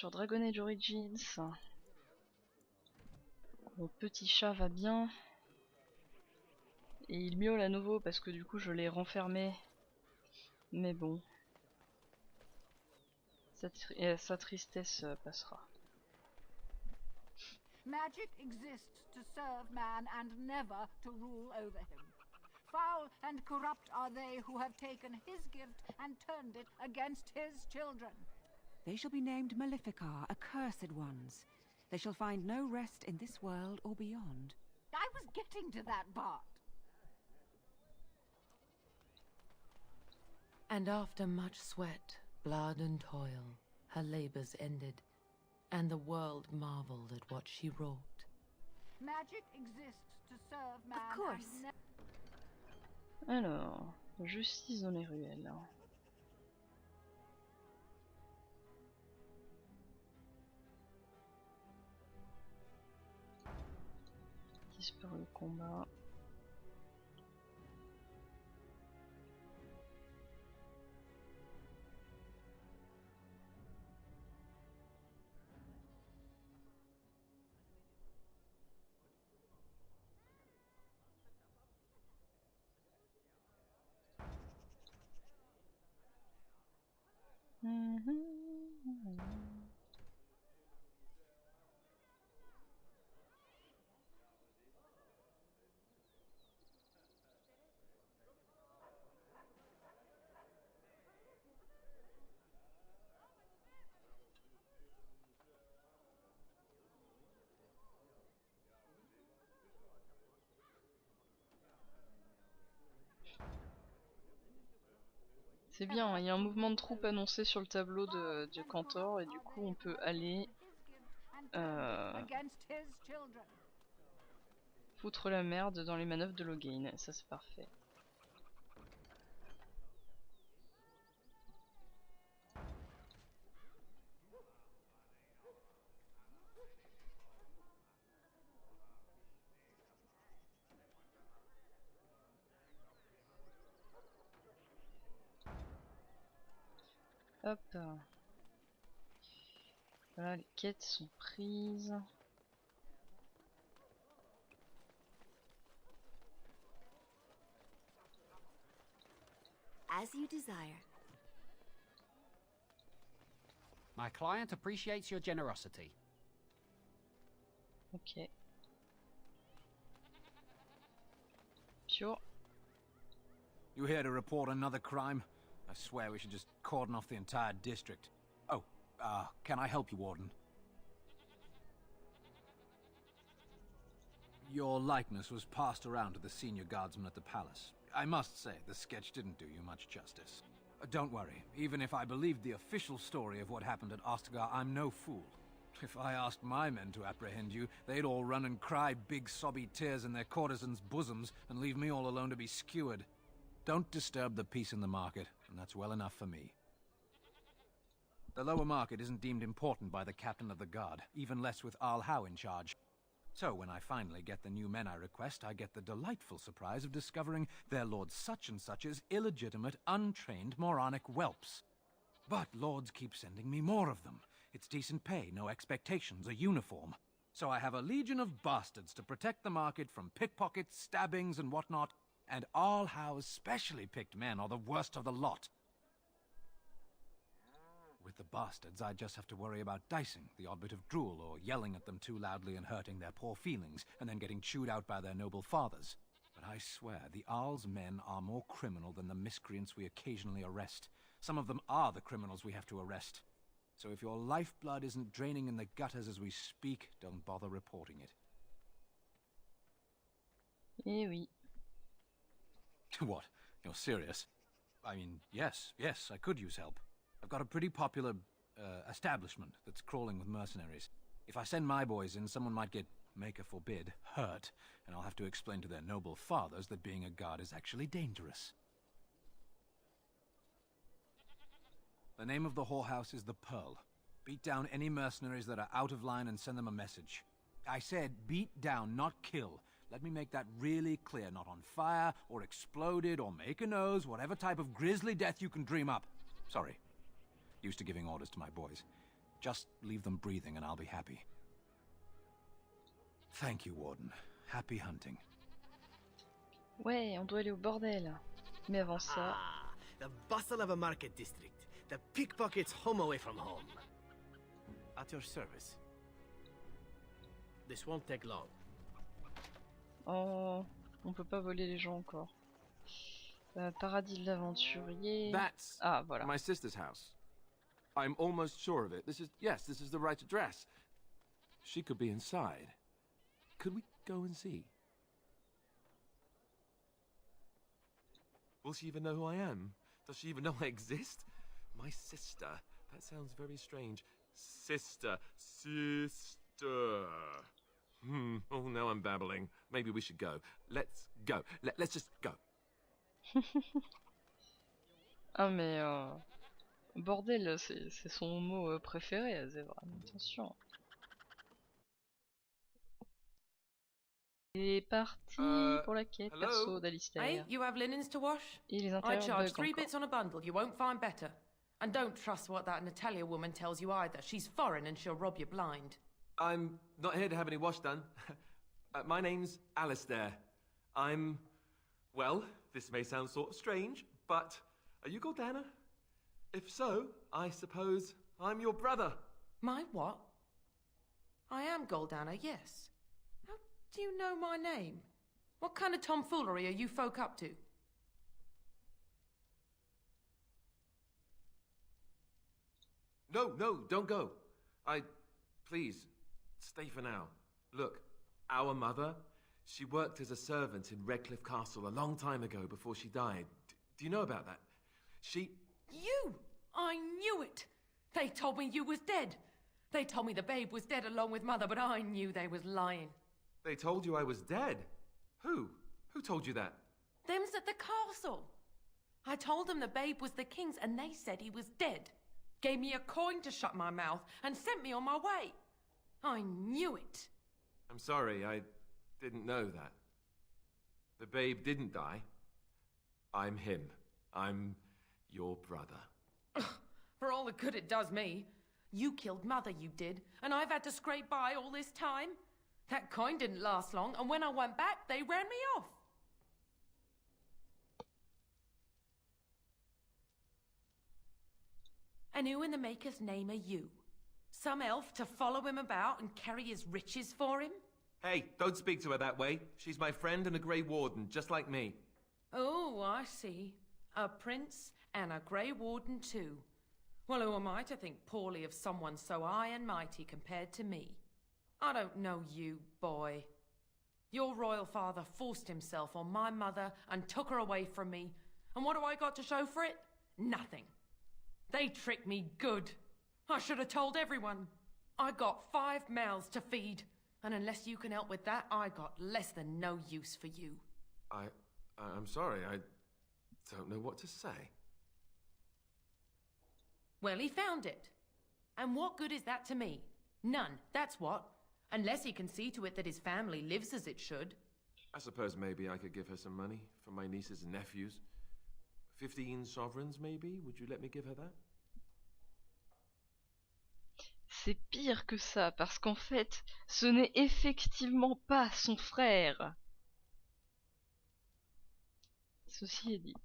sur Dragon Age Origins. Mon petit chat va bien. Et il miaule à nouveau parce que du coup je l'ai renfermé. Mais bon. Sa tristesse passera. Magic exists to serve man and never to rule over him. Foul and corrupt are they who have taken his gift and turned it against his children. They shall be named Maleficar, accursed ones. They shall find no rest in this world or beyond. I was getting to that part. And after much sweat, blood and toil, her labors ended, and the world marveled at what she wrought. Magic exists to serve man. Of course. Alors, justice dans les ruelles. Disparu le combat. C'est bien, il y a un mouvement de troupe annoncé sur le tableau de Cantor et du coup on peut aller foutre la merde dans les manœuvres de Logain, ça c'est parfait. Hop. Voilà, les quêtes sont prises. As you desire. My client appreciates your generosity. Ok. Sure. You here to report another crime? I swear we should just cordon off the entire district. Oh, can I help you, Warden? Your likeness was passed around to the senior guardsman at the palace. I must say, the sketch didn't do you much justice. Don't worry, even if I believed the official story of what happened at Ostagar, I'm no fool. If I asked my men to apprehend you, they'd all run and cry big sobby tears in their courtesans' bosoms and leave me all alone to be skewered. Don't disturb the peace in the market, and that's well enough for me. The lower market isn't deemed important by the captain of the guard, even less with Arl Howe in charge. So when I finally get the new men I request, I get the delightful surprise of discovering their Lord Such-and-Such's illegitimate, untrained, moronic whelps. But lords keep sending me more of them. It's decent pay, no expectations, a uniform. So I have a legion of bastards to protect the market from pickpockets, stabbings, and whatnot. And Arl Howe's specially picked men are the worst of the lot. With the bastards, I just have to worry about dicing, the odd bit of drool, or yelling at them too loudly and hurting their poor feelings, and then getting chewed out by their noble fathers. But I swear, the Arl's men are more criminal than the miscreants we occasionally arrest. Some of them are the criminals we have to arrest. So if your lifeblood isn't draining in the gutters as we speak, don't bother reporting it. Eh oui. What? You're serious? I mean, yes, I could use help. I've got a pretty popular, establishment that's crawling with mercenaries. If I send my boys in, someone might get, maker forbid, hurt, and I'll have to explain to their noble fathers that being a guard is actually dangerous. The name of the whorehouse is the Pearl. Beat down any mercenaries that are out of line and send them a message. I said beat down, not kill. Let me make that really clear. Not on fire, or exploded, or make a nose, whatever type of grisly death you can dream up. Sorry. Used to giving orders to my boys. Just leave them breathing and I'll be happy. Thank you, Warden. Happy hunting. Ouais, on doit aller au bordel. Mais avant ça... Ah, the bustle of a market district. The pickpockets home away from home. At your service. This won't take long. Oh, on peut pas voler les gens encore. Paradis de l'aventurier... That's Ah, voilà. my sister's house. I'm almost sure of it. This is the right address. She could be inside. Could we go and see? Will she even know who I am? Does she even know I exist? My sister. That sounds very strange. Sister. Oh, now I'm babbling. Maybe we should go. Let's go. Let's just go. Ah mais... Bordel, c'est son mot préféré à Zévran. Attention. C'est parti pour la quête hello? perso d'Alistair. Hey, you have linens to wash? Et les I intérieurs charge bug 3 encore. bits on a bundle. You won't find better. And don't trust what that Natalia woman tells you either. She's foreign and she'll rob you blind. I'm not here to have any wash done. My name's Alistair. Well, this may sound sort of strange, but are you Gordana? If so, I suppose I'm your brother. My what? I am Goldana, yes. How do you know my name? What kind of tomfoolery are you folk up to? No, don't go. Please, stay for now. Look, our mother, she worked as a servant in Redcliffe Castle a long time ago before she died. Do you know about that? You! I knew it! They told me you was dead. They told me the babe was dead along with mother, but I knew they was lying. They told you I was dead? Who? Who told you that? Them's at the castle. I told them the babe was the king's and they said he was dead. Gave me a coin to shut my mouth and sent me on my way. I knew it. I'm sorry, I didn't know that. The babe didn't die. I'm him. I'm your brother. For all the good it does me. You killed mother, you did, and I've had to scrape by all this time. That coin didn't last long, and when I went back, they ran me off. And who in the maker's name are you? Some elf to follow him about and carry his riches for him? Hey, don't speak to her that way. She's my friend and a Grey Warden, just like me. Oh, I see. A prince and a Grey Warden too. Well, who am I to think poorly of someone so high and mighty compared to me? I don't know you, boy. Your royal father forced himself on my mother and took her away from me. And what do I got to show for it? Nothing. They tricked me good. I should have told everyone. I got 5 mouths to feed. And unless you can help with that, I got less than no use for you. I'm sorry, I don't know what to say. Well, he found it. And what good is that to me? None, that's what. Unless he can see to it that his family lives as it should. I suppose maybe I could give her some money for my nieces and nephews. 15 sovereigns, maybe? Would you let me give her that? C'est pire que ça, parce qu'en fait, ce n'est effectivement pas son frère. Ceci est dit.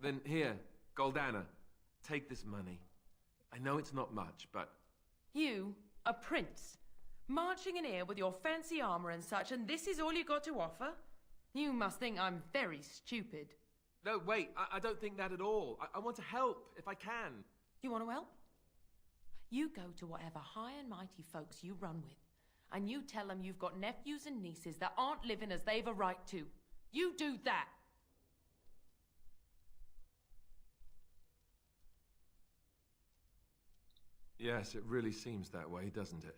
Then here, Goldana, take this money. I know it's not much, but... You, a prince, marching in here with your fancy armor and such, and this is all you got to offer? You must think I'm very stupid. No, wait, I don't think that at all. I want to help, if I can. You want to help? You go to whatever high and mighty folks you run with, and you tell them you've got nephews and nieces that aren't living as they've a right to. You do that! Yes, it really seems that way, doesn't it?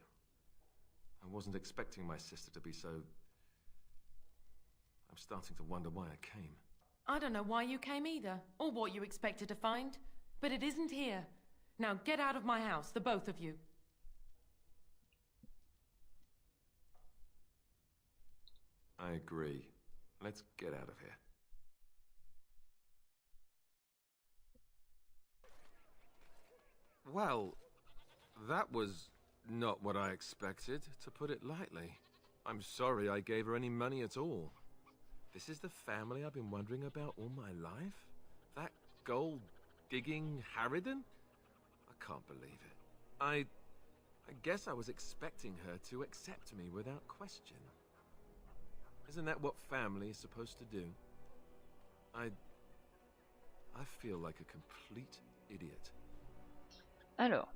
I wasn't expecting my sister to be so... I'm starting to wonder why I came. I don't know why you came either, or what you expected to find, but it isn't here. Now get out of my house, the both of you. I agree. Let's get out of here. Well, that was not what I expected, to put it lightly. I'm sorry I gave her any money at all. This is the family I've been wondering about all my life? That gold-digging harridan? I can't believe it. I guess I was expecting her to accept me without question. Isn't that what family is supposed to do? I feel like a complete idiot. Alors.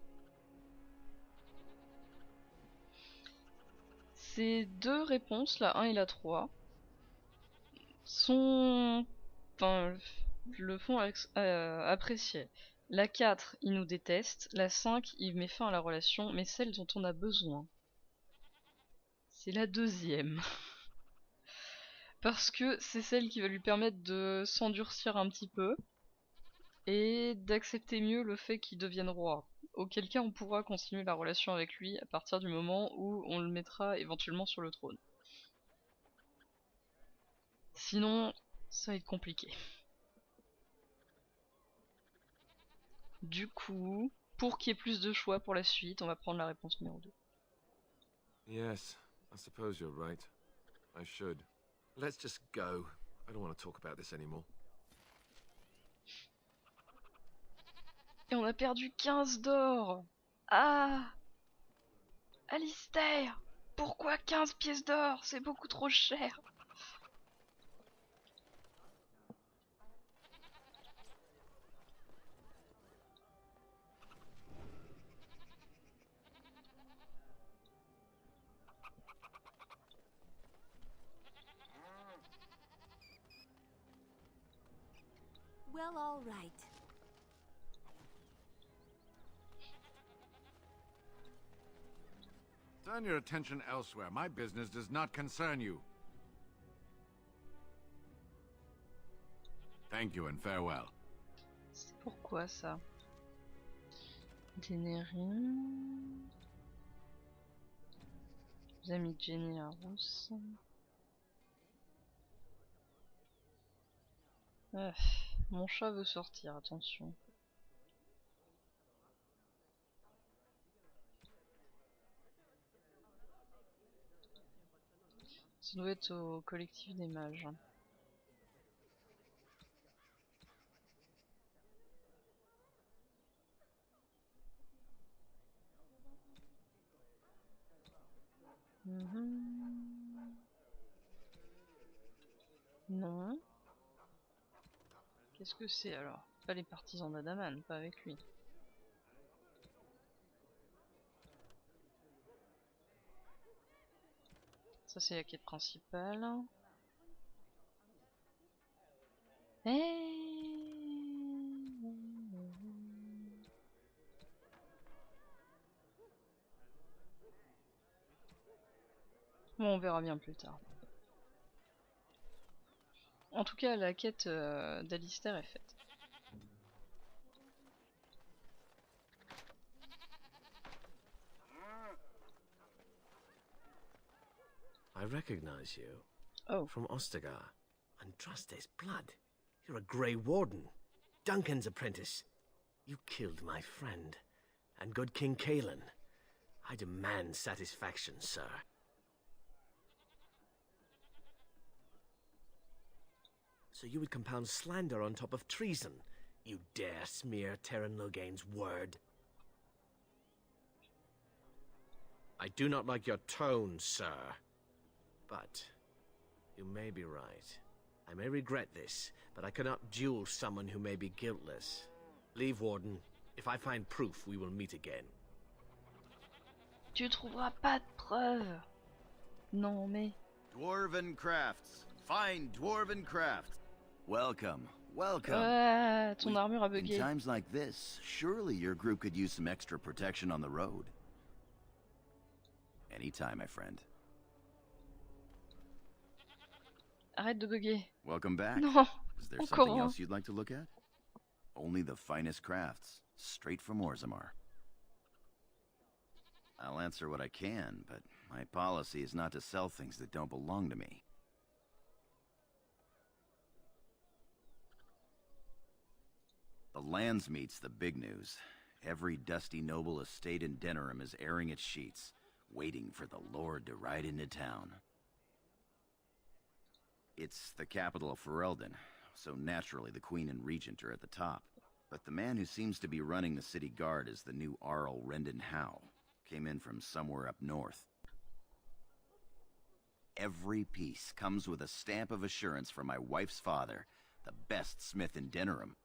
Ces deux réponses, la 1 et la 3, sont... Enfin, le font apprécier. La 4, il nous déteste. La 5, il met fin à la relation, mais celle dont on a besoin, c'est la deuxième. Parce que c'est celle qui va lui permettre de s'endurcir un petit peu et d'accepter mieux le fait qu'il devienne roi. Auquel cas on pourra continuer la relation avec lui à partir du moment où on le mettra éventuellement sur le trône. Sinon, ça va être compliqué. Du coup, pour qu'il y ait plus de choix pour la suite, on va prendre la réponse numéro 2. Yes, I suppose you're right. I should. Let's just go. I don't want to talk about this anymore. Et on a perdu 15 d'or. Ah, Alistair, pourquoi 15 pièces d'or? C'est beaucoup trop cher. Well, all right. Turn your attention elsewhere. My business does not concern you. Thank you and farewell. C'est pourquoi ça? Dénérim. Vous avez mis Jenny à rousse. Mon chat veut sortir, attention. Ça doit être au collectif des mages. Non. Qu'est-ce que c'est alors? Pas les partisans d'Adaman, pas avec lui. Ça c'est la quête principale. Bon, on verra bien plus tard. En tout cas, la quête d'Alistair est faite. I recognize you. Oh. From Ostagar. Andraste's blood. You're a Grey Warden. Duncan's apprentice. You killed my friend. And good King Caelan. I demand satisfaction, sir. So you would compound slander on top of treason? You dare smear Terran Loghain's word? I do not like your tone, sir. But you may be right. I may regret this, but I cannot duel someone who may be guiltless. Leave, Warden. If I find proof, we will meet again. Tu trouveras pas de preuves. Non mais... Dwarven crafts. Fine dwarven crafts. Welcome, welcome. Ton armure a In bugué. times like this, surely your group could use some extra protection on the road. Anytime, my friend. Arrête de bugger. Welcome back. Non, Is there encore something un. else you'd like to look at? Only the finest crafts, straight from Orzammar. I'll answer what I can, but my policy is not to sell things that don't belong to me. The Landsmeet's the big news. Every dusty noble estate in Dénérim is airing its sheets, waiting for the Lord to ride into town. It's the capital of Ferelden, so naturally the Queen and Regent are at the top. But the man who seems to be running the city guard is the new Arl Rendon Howe. Came in from somewhere up north. Every piece comes with a stamp of assurance from my wife's father, the best smith in Dénérim.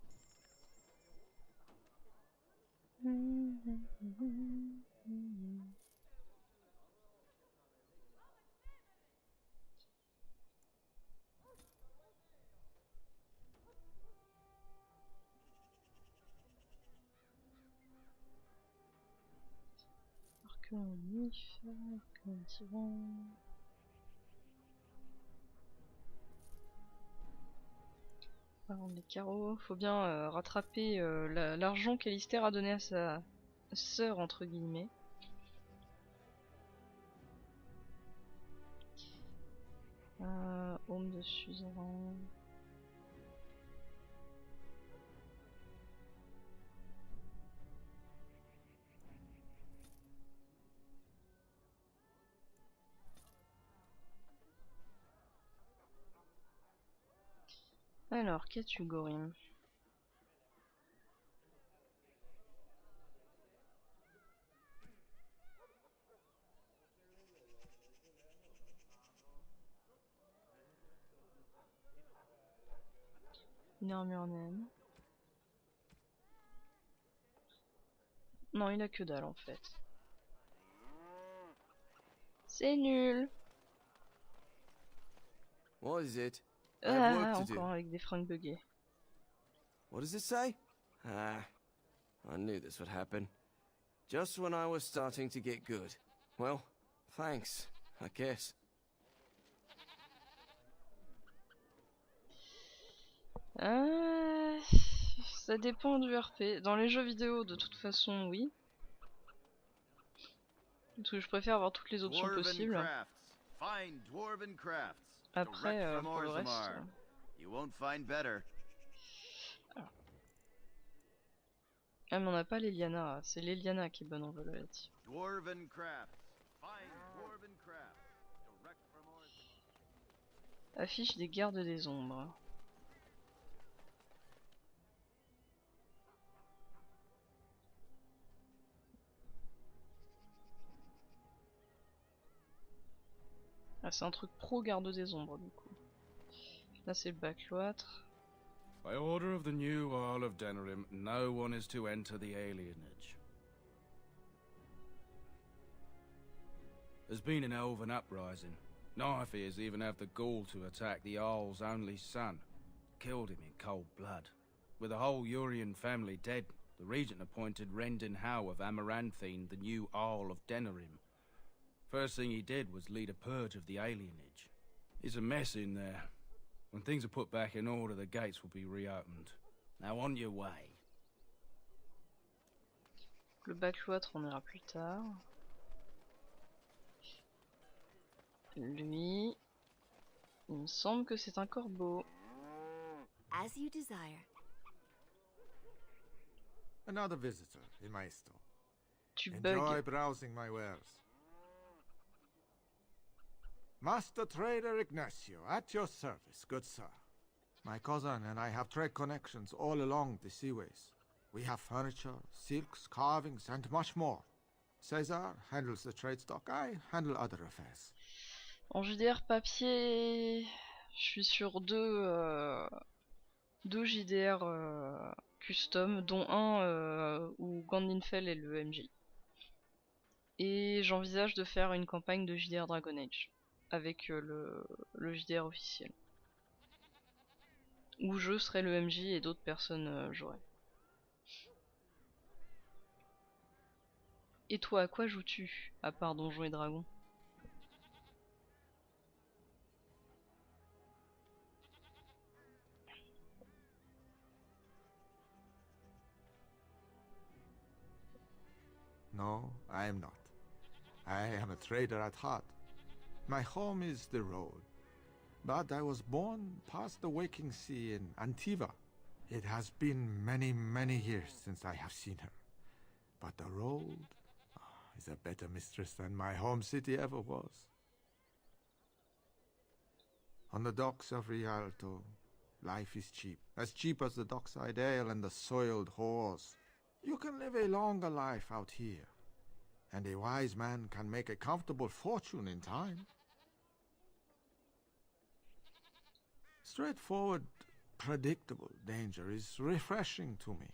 Alors, les carreaux, faut bien rattraper l'argent qu'Alistair a donné à sa sœur, entre guillemets. Homme de suzerain. Alors, qu'as-tu, Gorim? Une armure naine. Non, il a que dalle en fait. C'est nul. What is it? I have work to do. Encore avec des fringues buggées. What does it say? Ah, I knew this would happen. Just when I was starting to get good. Well, thanks, I guess. Ça dépend du RP. Dans les jeux vidéo, de toute façon, oui. Parce que je préfère avoir toutes les options possibles. Après, pour le reste... Alors. Ah, mais on n'a pas l'Eliana. C'est l'Eliana qui est bonne en Vololati. Affiche des gardes des ombres. Ah, c'est un truc pro garde des ombres du coup. Là c'est le bac-cloître. By order of the new Earl of Dénérim, no one is to enter the alienage. There's been an elven uprising. Knife-ears even have the gall to attack the Earl's only son. Killed him in cold blood. With the whole Urian family dead, the regent appointed Rendon Howe of Amaranthine the new Earl of Dénérim. First thing he did was lead a purge of the alienage. It's a mess in there. When things are put back in order, the gates will be reopened. Now on your way. Le bac-cloître, on ira plus tard. Lui, il me semble que c'est un corbeau. As you desire. Another visitor in my store. Tu Enjoy bugs. browsing my wares. Master Trader Ignacio, at your service, good sir. My cousin and I have trade connections all along the seaways. We have furniture, silks, carvings, and much more. César handles the trade stock, I handle other affairs. En JDR papier, je suis sur deux JDR custom, dont un où Gandinfell est le MJ. Et j'envisage de faire une campagne de JDR Dragon Age avec le JDR officiel. Où je serai le MJ et d'autres personnes joueraient. Et toi, à quoi joues-tu, à part Donjons et Dragons? No, I am not. I am a trader at heart. My home is the road. But I was born past the waking sea in Antiva. It has been many, many years since I have seen her. But the road is a better mistress than my home city ever was. On the docks of Rialto, life is cheap. As cheap as the dockside ale and the soiled whores. You can live a longer life out here. And a wise man can make a comfortable fortune in time. Straightforward, predictable danger is refreshing to me.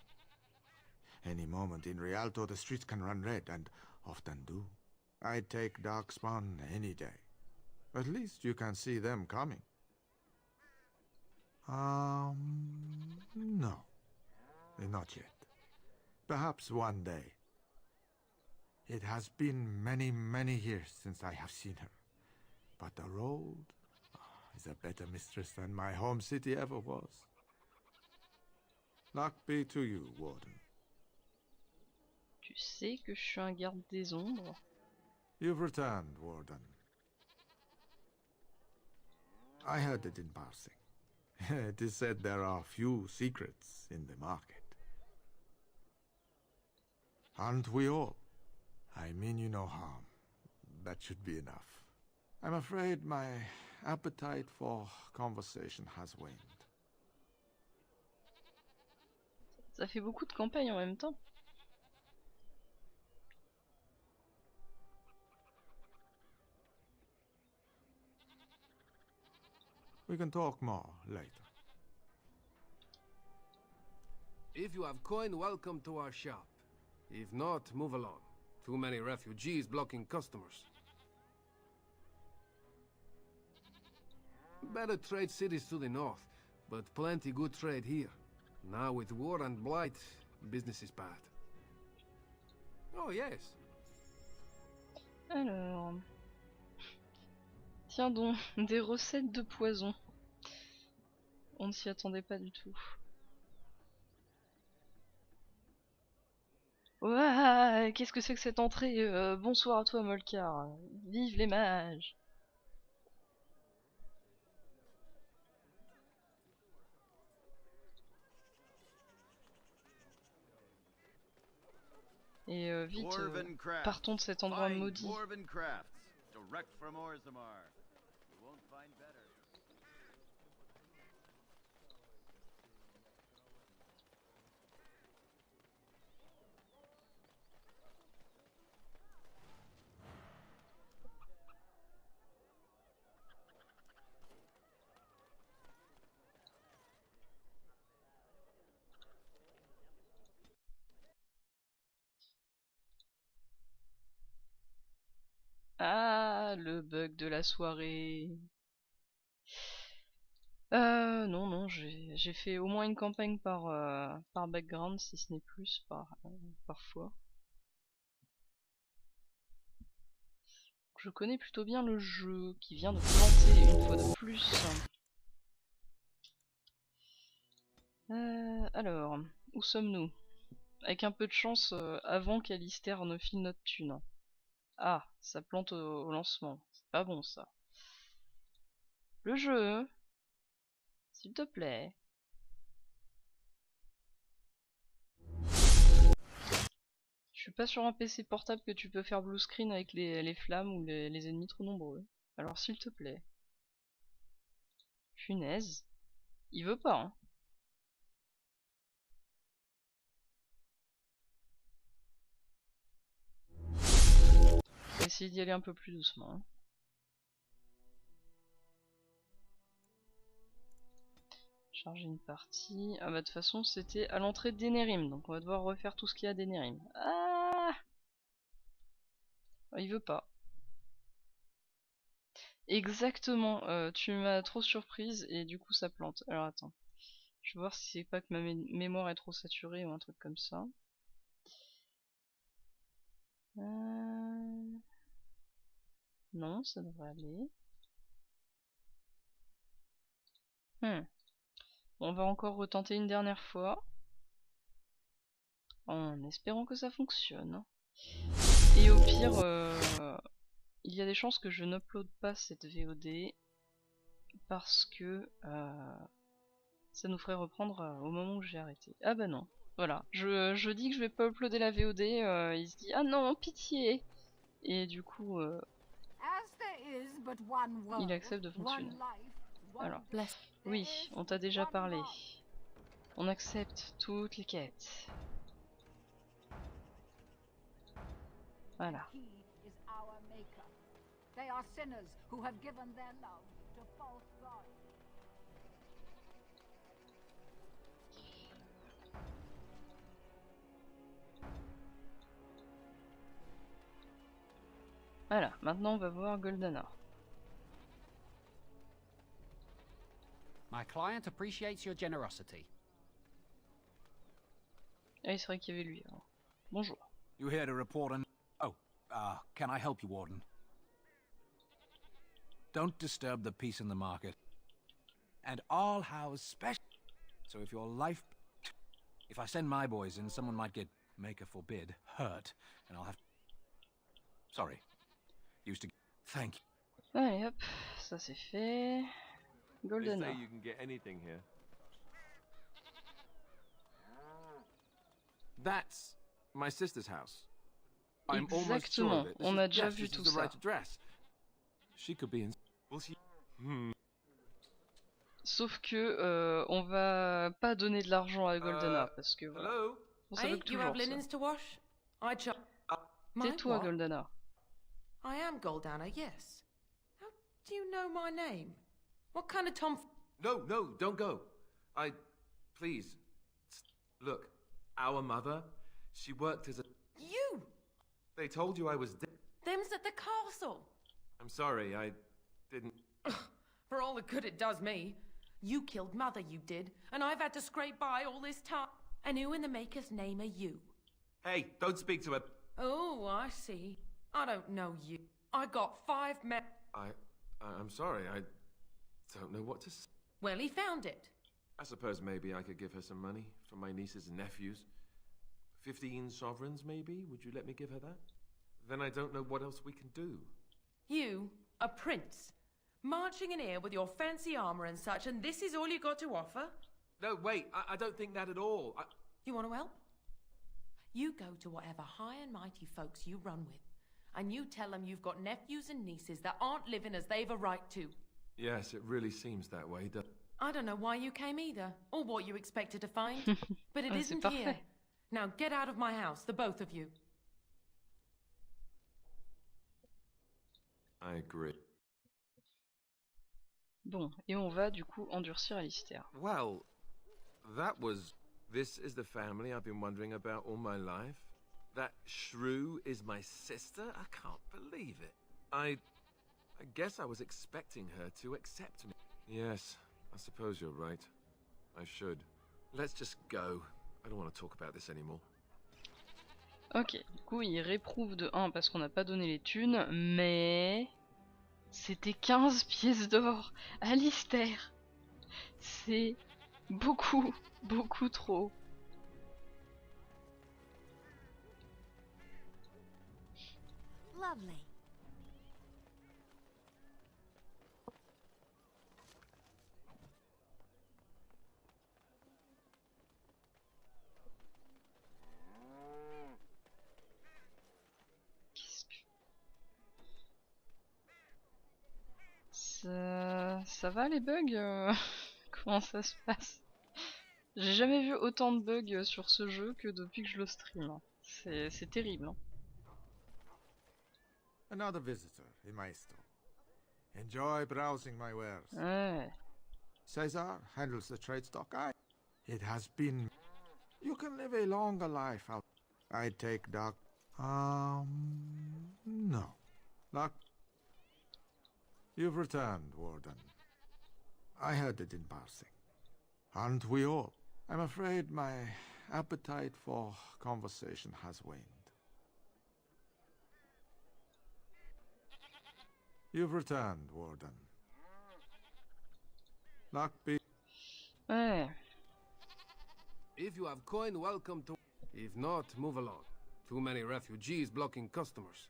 Any moment in Rialto the streets can run red, and often do. I'd take Darkspawn any day. At least you can see them coming. No. Not yet. Perhaps one day. It has been many, many years since I have seen her. But the road is a better mistress than my home city ever was. Luck be to you, Warden. Tu sais que je suis un garde des ombres. You've returned, Warden. I heard it in passing. It is said there are few secrets in the market. Aren't we all? I mean you no harm. That should be enough. I'm afraid my appetite for conversation has waned. Ça fait beaucoup de campagnes en même temps. We can talk more later. If you have coin, welcome to our shop. If not, move along. Too many refugees blocking customers. Better trade cities to the north, but plenty good trade here. Now with war and blight, business is bad. Oh yes. Alors... Tiens donc, des recettes de poison. On ne s'y attendait pas du tout. Ouah, qu'est-ce que c'est que cette entrée? Bonsoir à toi, Molcar. Vive les mages. Et vite, partons de cet endroit maudit. Ah, le bug de la soirée. Non, j'ai fait au moins une campagne par background, si ce n'est plus, parfois. Je connais plutôt bien le jeu, qui vient de planter une fois de plus. Alors, où sommes-nous? Avec un peu de chance, avant qu'Alistair ne file notre thune. Ah, ça plante au lancement. C'est pas bon ça. Le jeu, s'il te plaît. Je suis pas sur un PC portable que tu peux faire blue screen avec les flammes ou les ennemis trop nombreux. Alors s'il te plaît. Punaise. Il veut pas, hein. On va essayer d'y aller un peu plus doucement. Hein. Charger une partie. Ah bah de toute façon c'était à l'entrée de Dénérim, donc on va devoir refaire tout ce qu'il y a à Dénérim. Ah, il veut pas. Exactement, tu m'as trop surprise et du coup ça plante. Alors attends. Je vais voir si c'est pas que ma mémoire est trop saturée ou un truc comme ça. Non, ça devrait aller. On va encore retenter une dernière fois. En espérant que ça fonctionne. Et au pire, il y a des chances que je n'upload pas cette VOD. Parce que ça nous ferait reprendre au moment où j'ai arrêté. Ah bah non. Voilà, je dis que je vais pas uploader la VOD, il se dit ah non, pitié. Et du coup, il accepte de fonctionner. Alors, oui, on t'a déjà parlé. On accepte toutes les quêtes. Voilà. Voilà, maintenant on va voir Goldana. My client appreciates your generosity. Ah, c'est vrai qu'il y avait lui. Alors. Bonjour. You here to report on... Oh, can I help you, Warden? Don't disturb the peace in the market. And all house special. So if your life... If I send my boys in, someone might get, maker forbid, hurt. And I'll have... Sorry. Used to... Thank you. Allez hop, ça c'est fait. Goldana. They say you can get anything here. That's my sister's house. I'm almost sure of it. On a déjà vu tout ça. She could be in... Will she... Sauf que on va pas donner de l'argent à Goldana parce que voilà. On savait que toujours ça. Tais-toi, Goldana. I am Goldana, yes. How do you know my name? What kind of tom... No, don't go. Please. Look, our mother, she worked as a... You! They told you I was dead. Them's at the castle. I'm sorry, I didn't... For all the good it does me. You killed Mother, you did, and I've had to scrape by all this time. And who in the maker's name are you? Hey, don't speak to her. Oh, I see. I don't know you. I got 5 men... I'm sorry, I don't know what to say. Well, he found it. I suppose maybe I could give her some money from my nieces and nephews. 15 sovereigns, maybe? Would you let me give her that? Then I don't know what else we can do. You, a prince, marching in here with your fancy armor and such, and this is all you got to offer? No, wait, I don't think that at all. You want to help? You go to whatever high and mighty folks you run with, and you tell them you've got nephews and nieces that aren't living as they've a right to. Yes, it really seems that way. I don't know why you came either, or what you expected to find, but it isn't here. Now get out of my house, the both of you. I agree. Bon, et on va du coup endurcir Alistair. Well, that was... This is the family I've been wondering about all my life. That shrew is my sister? I can't believe it. I guess I was expecting her to accept me. Yes, I suppose you're right. I should. Let's just go. I don't want to talk about this anymore. Ok, du coup il réprouve de 1 parce qu'on n'a pas donné les thunes, mais... C'était 15 pièces d'or. Alistair, c'est beaucoup, beaucoup trop. Lovely. Ça va les bugs Comment ça se passe? J'ai jamais vu autant de bugs sur ce jeu que depuis que je le stream. C'est terrible. Hein. Another visitor in my store. Enjoy browsing my wares. Ouais. Caesar handles the trade stock. It has been... You can live a longer life out. I take Doc... No. Luck... You've returned, Warden. I heard it in passing. Aren't we all? I'm afraid my appetite for conversation has waned. You've returned, Warden. Luck be... Ouais. If you have coin, welcome to... If not, move along. Too many refugees blocking customers.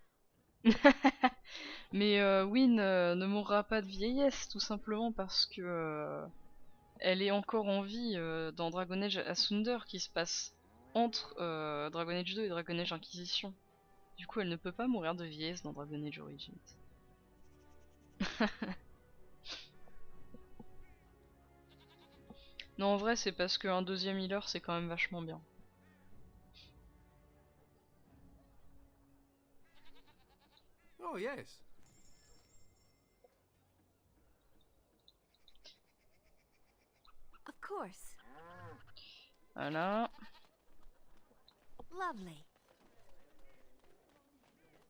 Mais Win ne mourra pas de vieillesse, tout simplement parce que elle est encore en vie dans Dragon Age Asunder qui se passe entre Dragon Age 2 et Dragon Age Inquisition. Du coup, elle ne peut pas mourir de vieillesse dans Dragon Age Origins. Non, en vrai, c'est parce qu'un deuxième healer, c'est quand même vachement bien. Oh, yes. Of course. Voilà. Lovely.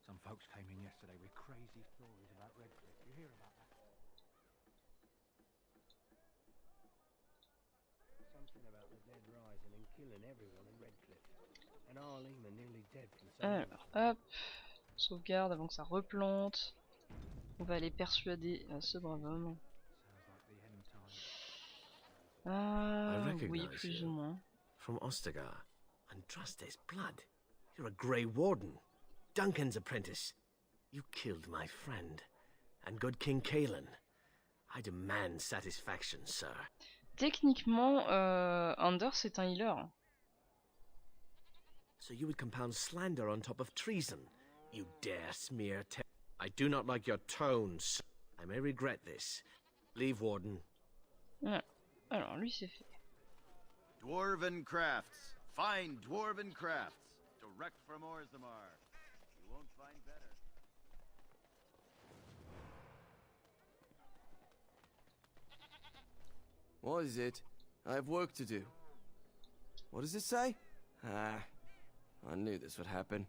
Some folks came in yesterday with crazy stories about Redcliffe. You hear about that? Something about the dead rising and killing everyone in Redcliffe. And Arlene are nearly dead from something. Alors, hop. Sauvegarde avant que ça replante. On va aller persuader ce brave homme. Oui, plus ou moins. From Ostagar. And trust his blood. You're a Grey Warden. Duncan's apprentice. You killed my friend. And good King Kalen. I demand satisfaction, sir. Techniquement, Anders est un healer. So you would compound slander on top of treason? You dare smear I do not like your tone, sir. I may regret this. Leave, Warden. Ouais. Alors, lui, c'est fait. Dwarven crafts. Fine dwarven crafts. Direct from Orzammar. You won't find better. What is it? I have work to do. What does it say? Ah, I knew this would happen.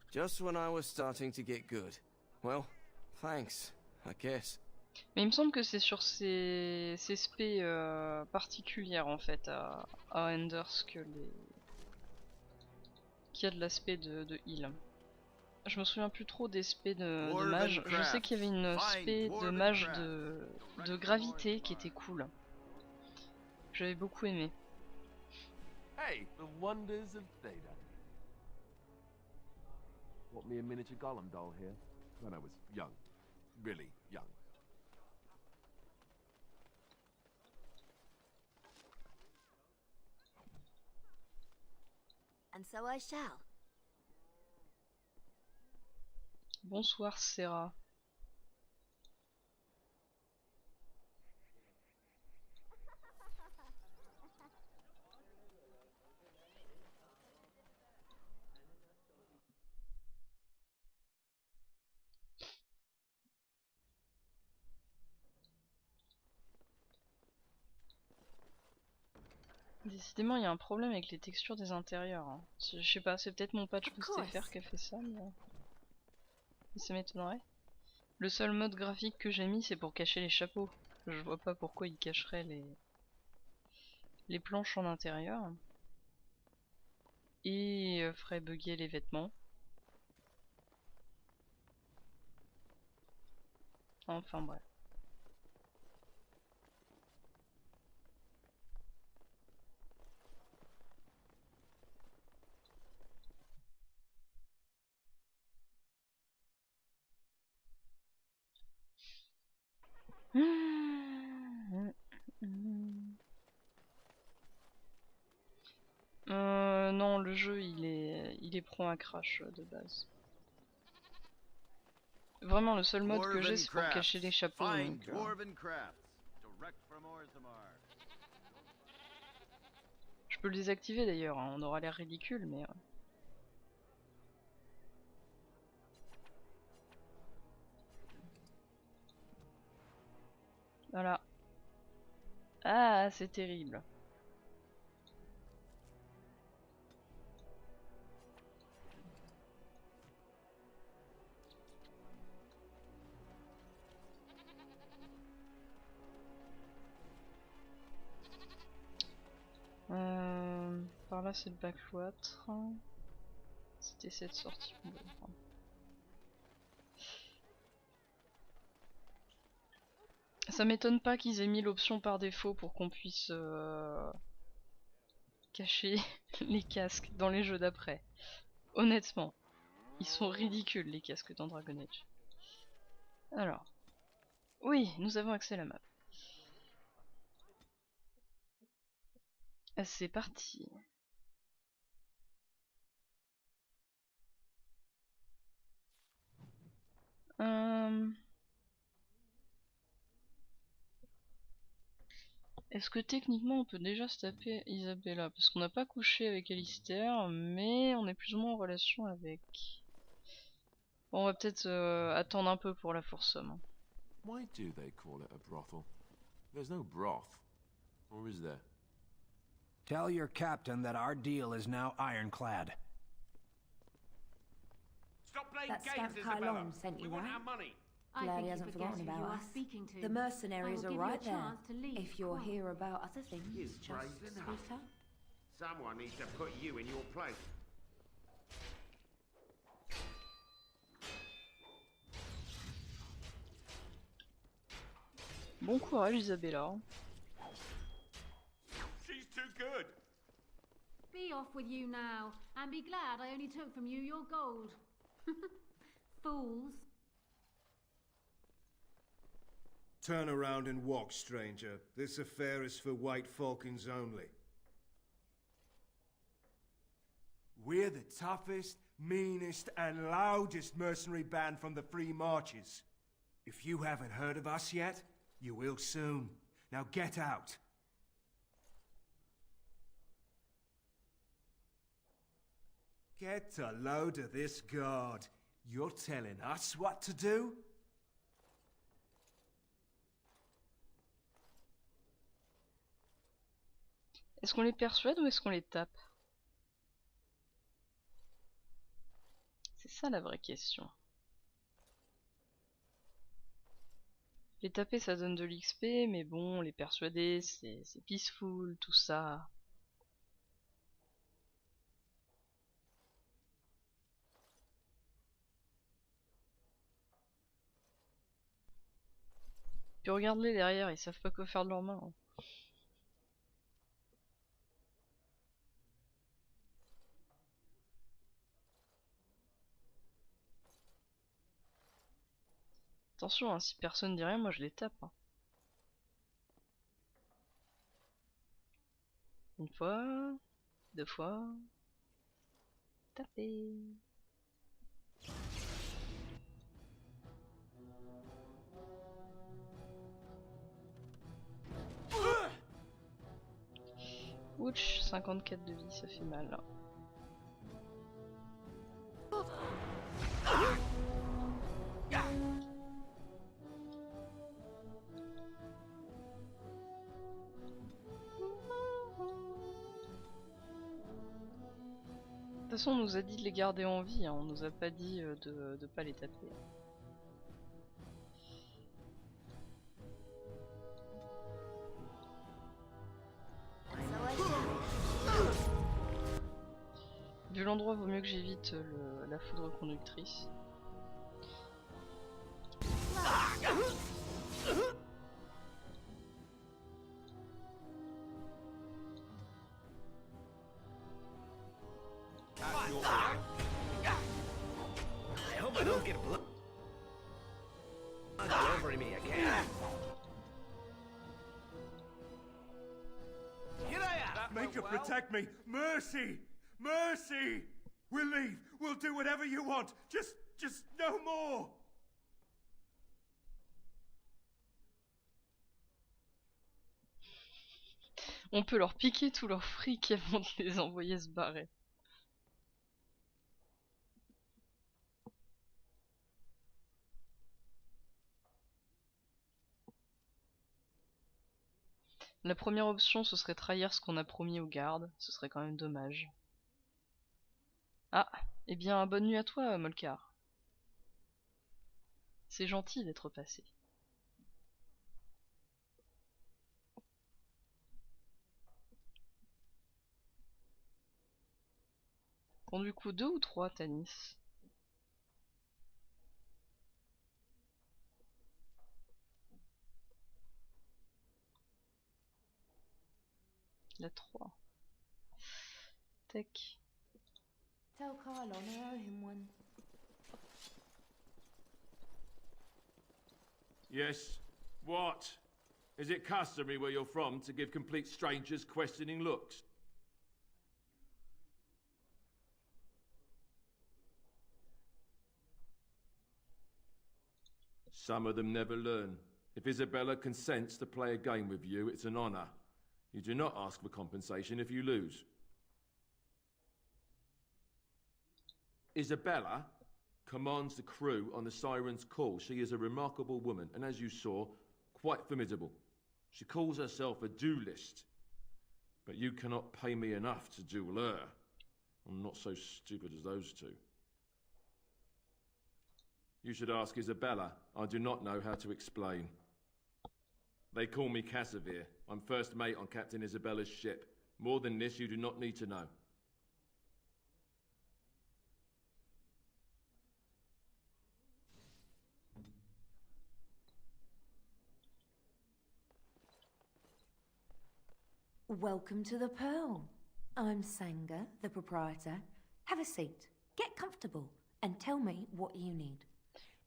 Just when I was starting to get good. Well, thanks, I guess. Mais il me semble que c'est sur ces spés particulières en fait à Anders que qu'il y a de l'aspect de heal. Je me souviens plus trop des spés de mage. Je sais qu'il y avait une spé de mage de gravité qui était cool. J'avais beaucoup aimé. Hey, the wonders of Theta. Bought me a miniature golem doll here when I was young. Really young. And so I shall. Bonsoir Sarah. Décidément, il y a un problème avec les textures des intérieurs. Hein. Je sais pas, c'est peut-être mon patch VOSTFR qui a fait ça, mais ça m'étonnerait. Le seul mode graphique que j'ai mis, c'est pour cacher les chapeaux. Je vois pas pourquoi il cacherait les planches en intérieur. Et ferait bugger les vêtements. Enfin bref. Non, le jeu il est prompt à crash de base. Vraiment, le seul mode que j'ai c'est pour cacher les chapeaux. Donc, je peux le désactiver d'ailleurs, hein. On aura l'air ridicule, mais. Voilà. Ah, c'est terrible. Par là c'est le backwater. C'était cette sortie. Ça m'étonne pas qu'ils aient mis l'option par défaut pour qu'on puisse cacher les casques dans les jeux d'après. Honnêtement, ils sont ridicules les casques dans Dragon Age. Alors, oui, nous avons accès à la map. C'est parti. Est-ce que techniquement on peut déjà se taper Isabella? Parce qu'on n'a pas couché avec Alistair, mais on est plus ou moins en relation avec... Bon, on va peut-être attendre un peu pour la force somme. Why do they call it a brothel? There's no broth. Or is there? Tell your captain that our deal is now ironclad. Stop playing That games, scamp Isabella. Kylon sent you, We want right? our money. Glad he hasn't forgotten about us. The mercenaries are right there. If you're here about other things, He's just brave speak enough. up. Someone needs to put you in your place. Bon courage Isabella. She's too good. Be off with you now, and be glad I only took from you your gold. Fools. Turn around and walk, stranger. This affair is for White Falcons only. We're the toughest, meanest, and loudest mercenary band from the Free Marches. If you haven't heard of us yet, you will soon. Now get out. Get a load of this guard. You're telling us what to do? Est-ce qu'on les persuade ou est-ce qu'on les tape? C'est ça la vraie question. Les taper ça donne de l'XP, mais bon, les persuader c'est peaceful, tout ça. Puis regarde-les derrière, ils savent pas quoi faire de leurs mains. Hein. Attention, hein, si personne dit rien, moi je les tape. Hein. Une fois, deux fois, taper. Ouch, 54 de vie, ça fait mal là. De toute façon, on nous a dit de les garder en vie, hein. On nous a pas dit de pas les taper. Vu l'endroit, vaut mieux que j'évite la foudre conductrice. I hope I don't get blood all over me again. Here I am! Make her protect me! Mercy! Mercy! We'll leave. We'll do whatever you want. Just no more. On peut leur piquer tout leur fric avant de les envoyer se barrer. La première option, ce serait trahir ce qu'on a promis aux gardes. Ce serait quand même dommage. Ah, eh bien, bonne nuit à toi, Molcar. C'est gentil d'être passé. Bon, du coup, 2 ou 3, Tanis? La 3. Tac. Tell Kylon I owe him one. Yes. What? Is it customary where you're from to give complete strangers questioning looks? Some of them never learn. If Isabella consents to play a game with you, it's an honor. You do not ask for compensation if you lose. Isabella commands the crew on the Siren's call. She is a remarkable woman, and as you saw, quite formidable. She calls herself a duelist. But you cannot pay me enough to duel her. I'm not so stupid as those two. You should ask Isabella. I do not know how to explain. They call me Casimir. I'm first mate on Captain Isabella's ship. More than this, you do not need to know. Welcome to the Pearl. I'm Sanga, the proprietor. Have a seat, get comfortable, and tell me what you need.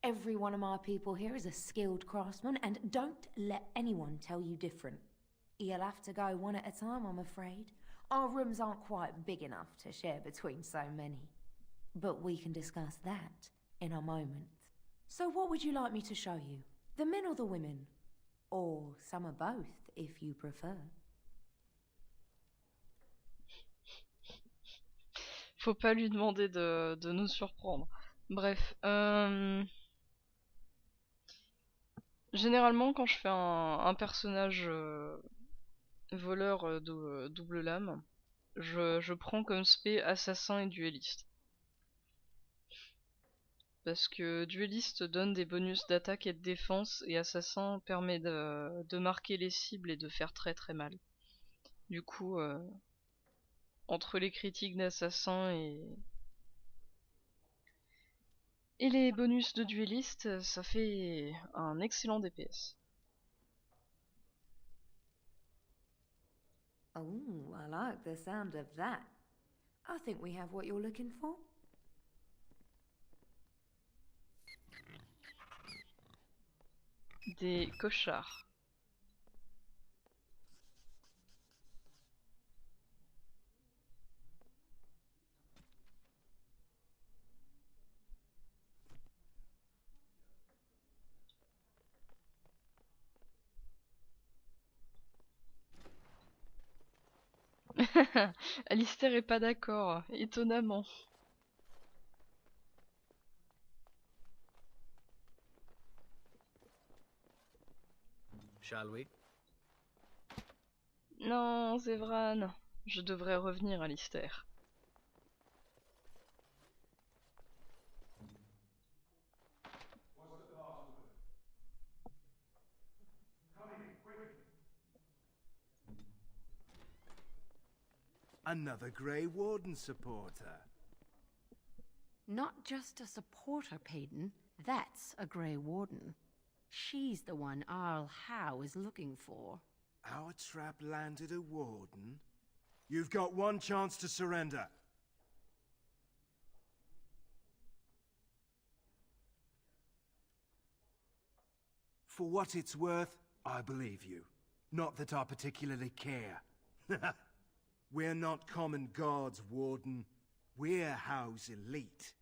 Every one of my people here is a skilled craftsman, and don't let anyone tell you different. You'll have to go one at a time, I'm afraid. Our rooms aren't quite big enough to share between so many. But we can discuss that in a moment. So what would you like me to show you? The men or the women? Or some of both, if you prefer. Faut pas lui demander de nous surprendre. Bref, généralement quand je fais un personnage voleur double lame, je prends comme spé assassin et duelliste. Parce que duelliste donne des bonus d'attaque et de défense, et assassin permet de marquer les cibles et de faire très très mal. Du coup, entre les critiques d'assassin et les bonus de duelliste, ça fait un excellent DPS. Oh, I like the sound of that. I think we have what you're looking for. Des cochards. Alistair est pas d'accord, étonnamment. Shall we? Non, Zevran, je devrais revenir, Alistair. Another Grey Warden supporter. Not just a supporter, Payton. That's a Grey Warden. She's the one Arl Howe is looking for. Our trap landed a warden? You've got one chance to surrender. For what it's worth, I believe you. Not that I particularly care. We're not common guards, Warden. We're Howe's elite.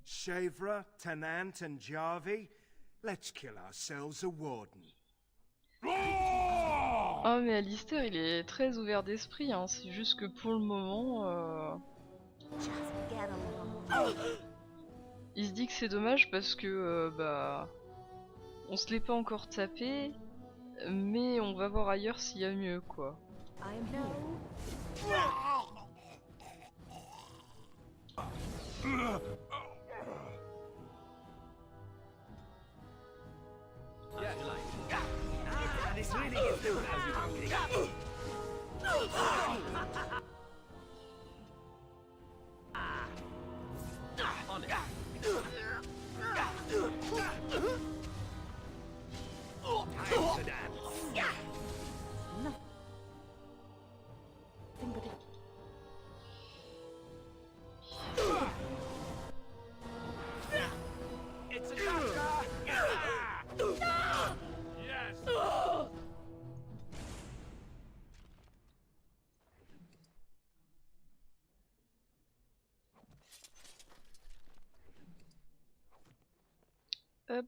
Chèvre, Tenant, and Jarvie, let's kill ourselves a warden. Oh mais Alistair il est très ouvert d'esprit, hein. C'est juste que pour le moment... Il se dit que c'est dommage parce que bah... On se l'est pas encore tapé, mais on va voir ailleurs s'il y a mieux quoi. Hop.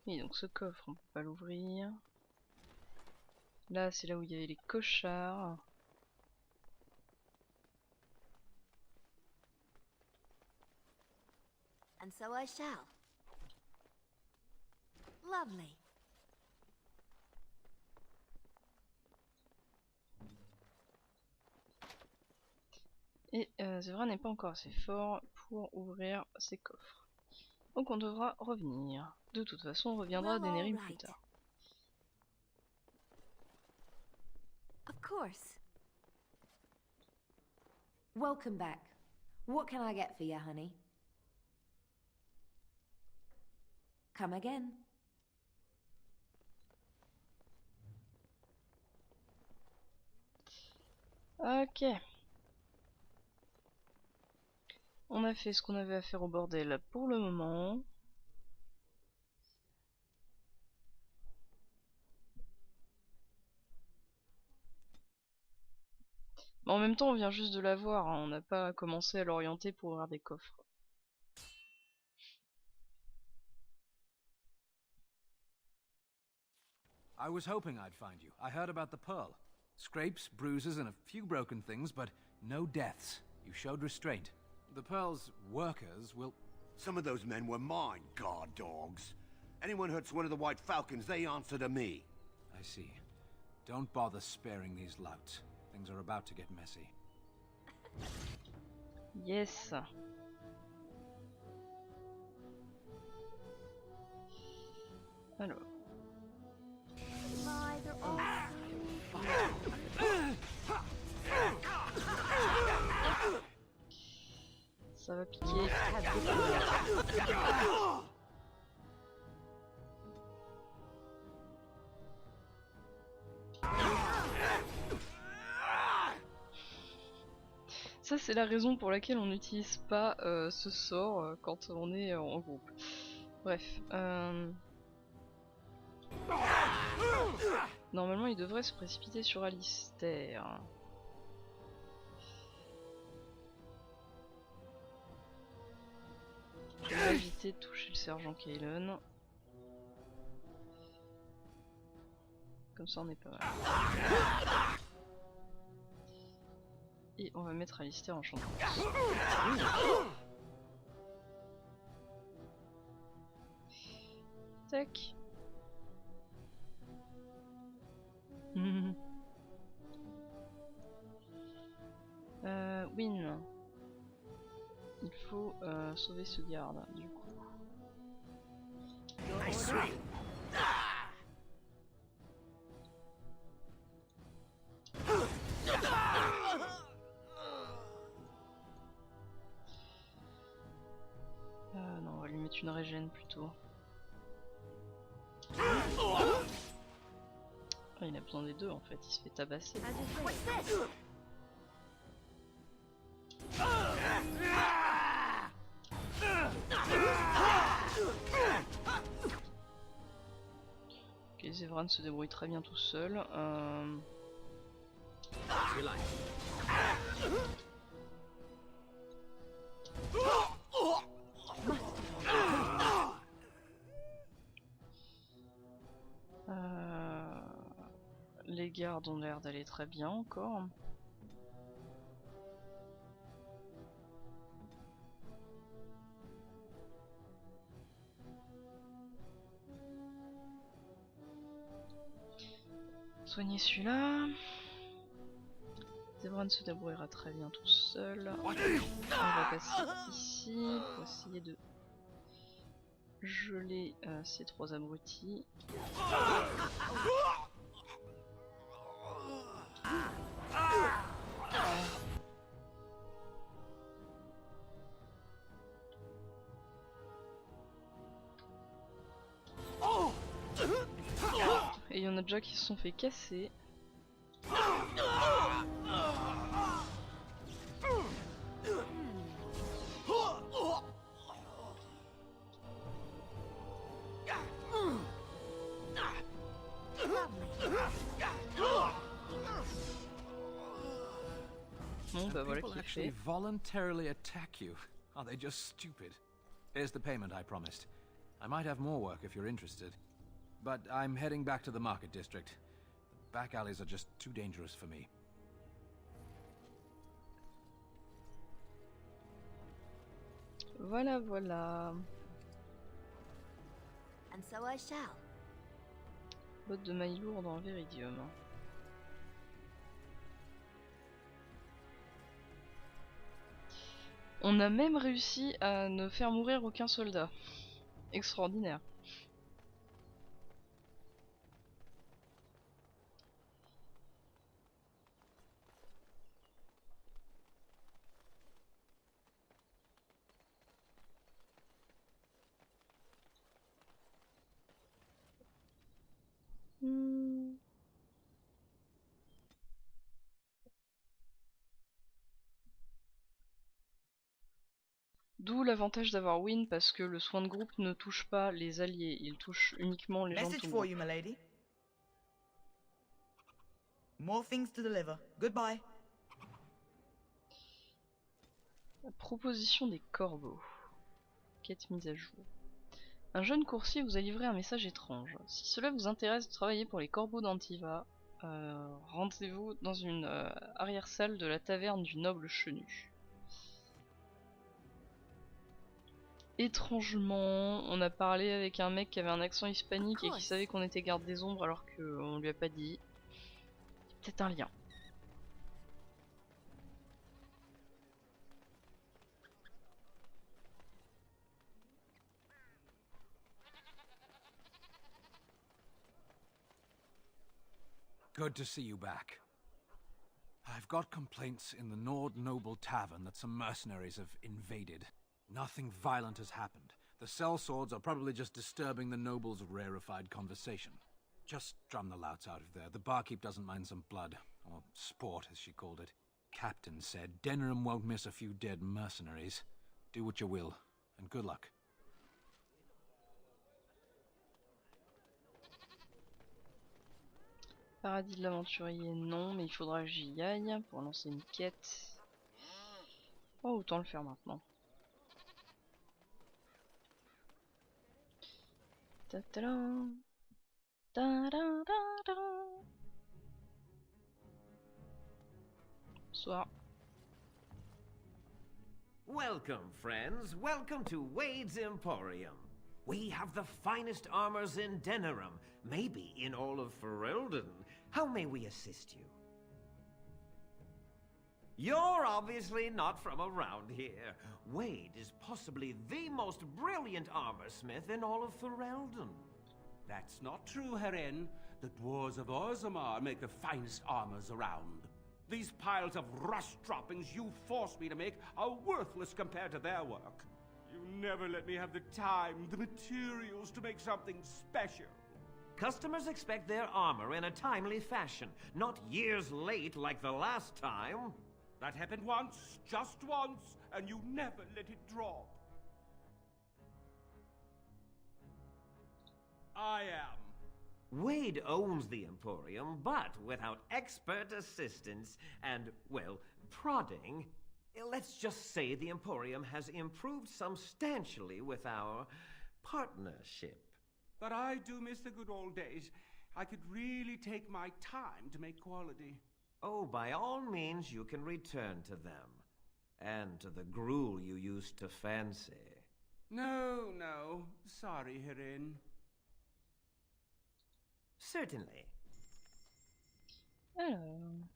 Et donc ce coffre, on peut pas l'ouvrir. Là, c'est là où il y avait les cochards. And so I shall. Lovely. Et Zevran n'est pas encore assez fort pour ouvrir ces coffres. Donc on devra revenir. De toute façon, on reviendra à Dénérim plus tard. Of course. Welcome back. What can I get for you, honey? Come again. Ok. On a fait ce qu'on avait à faire au bordel pour le moment. Mais en même temps, on vient juste de la voir, hein. On n'a pas commencé à l'orienter pour ouvrir des coffres. I was hoping I'd find you. I heard about the pearl. Scrapes, bruises, and a few broken things, but no deaths. You showed restraint. The pearl's workers will... Some of those men were mine, guard dogs. Anyone hurts one of the White Falcons, they answer to me. I see. Don't bother sparing these louts. Things are about to get messy. Yes. Alors. Ça va piquer. Ça c'est la raison pour laquelle on n'utilise pas ce sort quand on est en groupe. Bref. Normalement il devrait se précipiter sur Alistair. Je vais éviter de toucher le sergent Kaylen. Comme ça on est pas mal. Et on va mettre Alistair en champ. Tac. Win. Il faut sauver ce garde du coup. Non, on va lui mettre une régène plutôt. Ah, il a besoin des deux en fait, il se fait tabasser. Ok, Zevran se débrouille très bien tout seul. Les gardes ont l'air d'aller très bien encore. Soigner celui-là. Zevran se débrouillera très bien tout seul. On va passer ici pour essayer de geler ces trois abrutis. Et il y en a déjà qui se sont fait casser. Bon bah voilà qui est fait. Voluntarily attack you. Are they just stupid? Here's the payment I promised. I might have more work if you're interested. But I'm heading back to the market district. The back alleys are just too dangerous for me. Voilà, voilà. And so I shall. Botte de maille lourde en viridium. On a même réussi à ne faire mourir aucun soldat. Extraordinaire. D'où l'avantage d'avoir Win parce que le soin de groupe ne touche pas les alliés, il touche uniquement les gens de Message ton for groupe. you, my lady. More things to deliver. Goodbye. La proposition des corbeaux. Quête mise à jour. Un jeune coursier vous a livré un message étrange. Si cela vous intéresse de travailler pour les corbeaux d'Antiva, rendez-vous dans une arrière-salle de la taverne du noble chenu. Étrangement, on a parlé avec un mec qui avait un accent hispanique et qui savait qu'on était garde des ombres alors qu'on lui a pas dit. C'est peut-être un lien. Good to see you back. I've got complaints in the Nord Noble Tavern that some mercenaries have invaded. Nothing violent has happened. The sellswords are probably just disturbing the noble's rarefied conversation. Just drum the louts out of there. The barkeep doesn't mind some blood. Or sport, as she called it. Captain said Dénérim won't miss a few dead mercenaries. Do what you will, and good luck. Paradis de l'aventurier, non, mais il faudra que j'y aille pour lancer une quête. Oh, autant le faire maintenant. Bonsoir. Welcome, friends. Welcome to Wade's Emporium. We have the finest armors in Dénérim, maybe in all of Ferelden. How may we assist you? You're obviously not from around here. Wade is possibly the most brilliant armorsmith in all of Ferelden. That's not true, Herin. The dwarves of Orzammar make the finest armors around. These piles of rust droppings you forced me to make are worthless compared to their work. You never let me have the time, the materials to make something special. Customers expect their armor in a timely fashion, not years late like the last time. That happened once, just once, and you never let it drop. I am. Wade owns the Emporium, but without expert assistance and, well, prodding, let's just say the Emporium has improved substantially with our partnership. But I do miss the good old days. I could really take my time to make quality. Oh, by all means you can return to them. And to the gruel you used to fancy. No, no. Sorry, Herin. Certainly. Alors...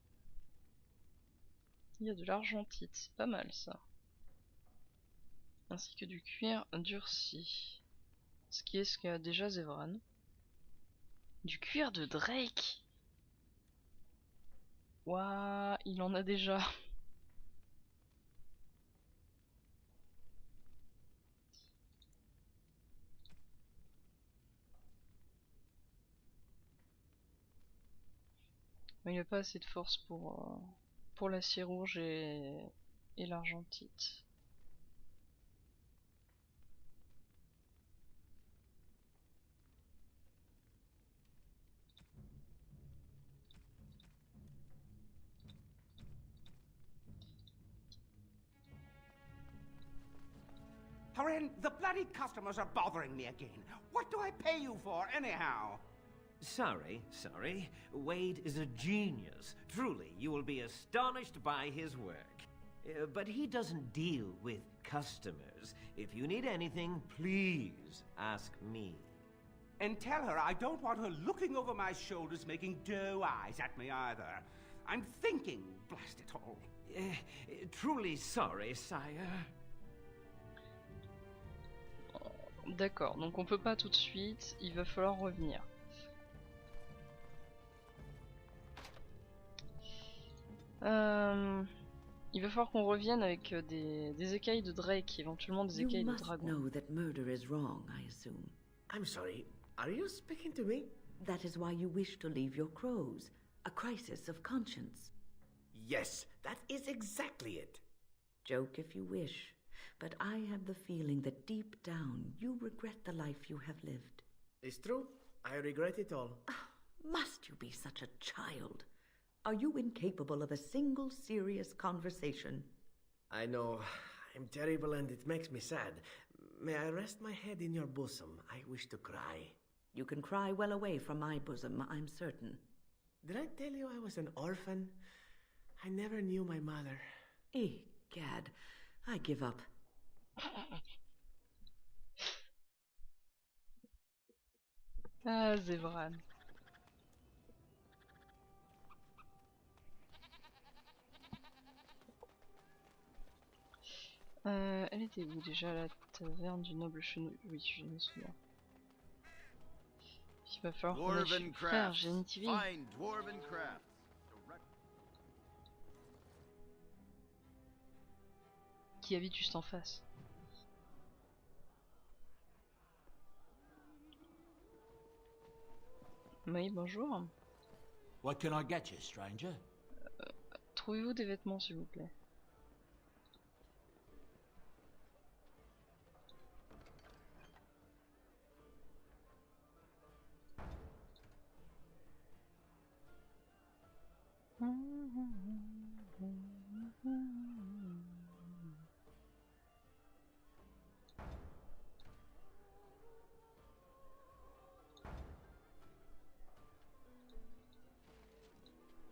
Il y a de l'argentite, c'est pas mal ça. Ainsi que du cuir durci. Ce qui est ce qu'a déjà Zevran. Du cuir de Drake. Waouh, il en a déjà. Mais il n'a pas assez de force pour l'acier rouge et l'argentite. Haren, the bloody customers are bothering me again. What do I pay you for, anyhow? Sorry. Wade is a genius. Truly, you will be astonished by his work. But he doesn't deal with customers. If you need anything, please ask me. And tell her I don't want her looking over my shoulders making doe eyes at me either. I'm thinking, blast it all. Truly sorry, sire. D'accord, donc on peut pas tout de suite, il va falloir revenir. Il va falloir qu'on revienne avec des écailles de Drake, éventuellement des écailles de dragon. You must know that murder is wrong, I assume. I'm sorry, are you speaking to me? That is why you wish to leave your crows. A crisis of conscience. Yes, that is exactly it. Joke if you wish, but I have the feeling that deep down you regret the life you have lived. It's true. I regret it all. Must you be such a child? Are you incapable of a single serious conversation? I know. I'm terrible and it makes me sad. May I rest my head in your bosom? I wish to cry. You can cry well away from my bosom, I'm certain. Did I tell you I was an orphan? I never knew my mother. Egad, I give up. Ah, Zevran. Elle était où déjà, la taverne du noble chenouille? Oui, je me souviens. Il va falloir qu'on aille chez frère Génitivi. Qui habite juste en face. Oui, bonjour. What can I get you, stranger? Trouvez-vous des vêtements, s'il vous plaît?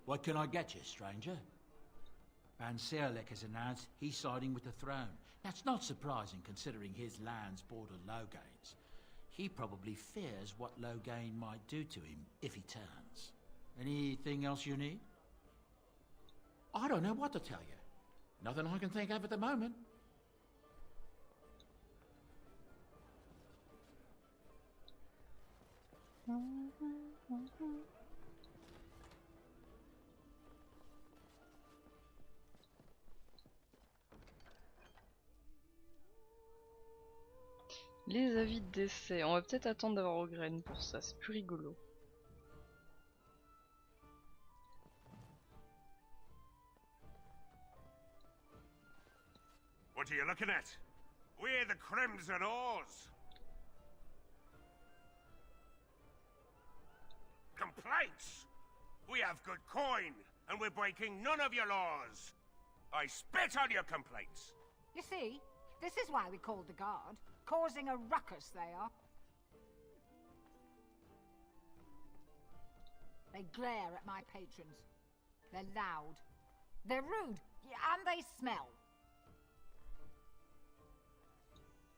What can I get you, stranger? Van Serlek has announced he's siding with the throne. That's not surprising considering his lands border Logain's. He probably fears what Logain might do to him if he turns. Anything else you need? I don't know what to tell you. Nothing I can think of at the moment. Les avis de décès. On va peut-être attendre d'avoir O'Graine pour ça, c'est plus rigolo. What are you looking at? We're the Crimson Oars. Complaints? We have good coin, and we're breaking none of your laws. I spit on your complaints. You see, this is why we called the guard. Causing a ruckus, they are. They glare at my patrons. They're loud. They're rude, and they smell.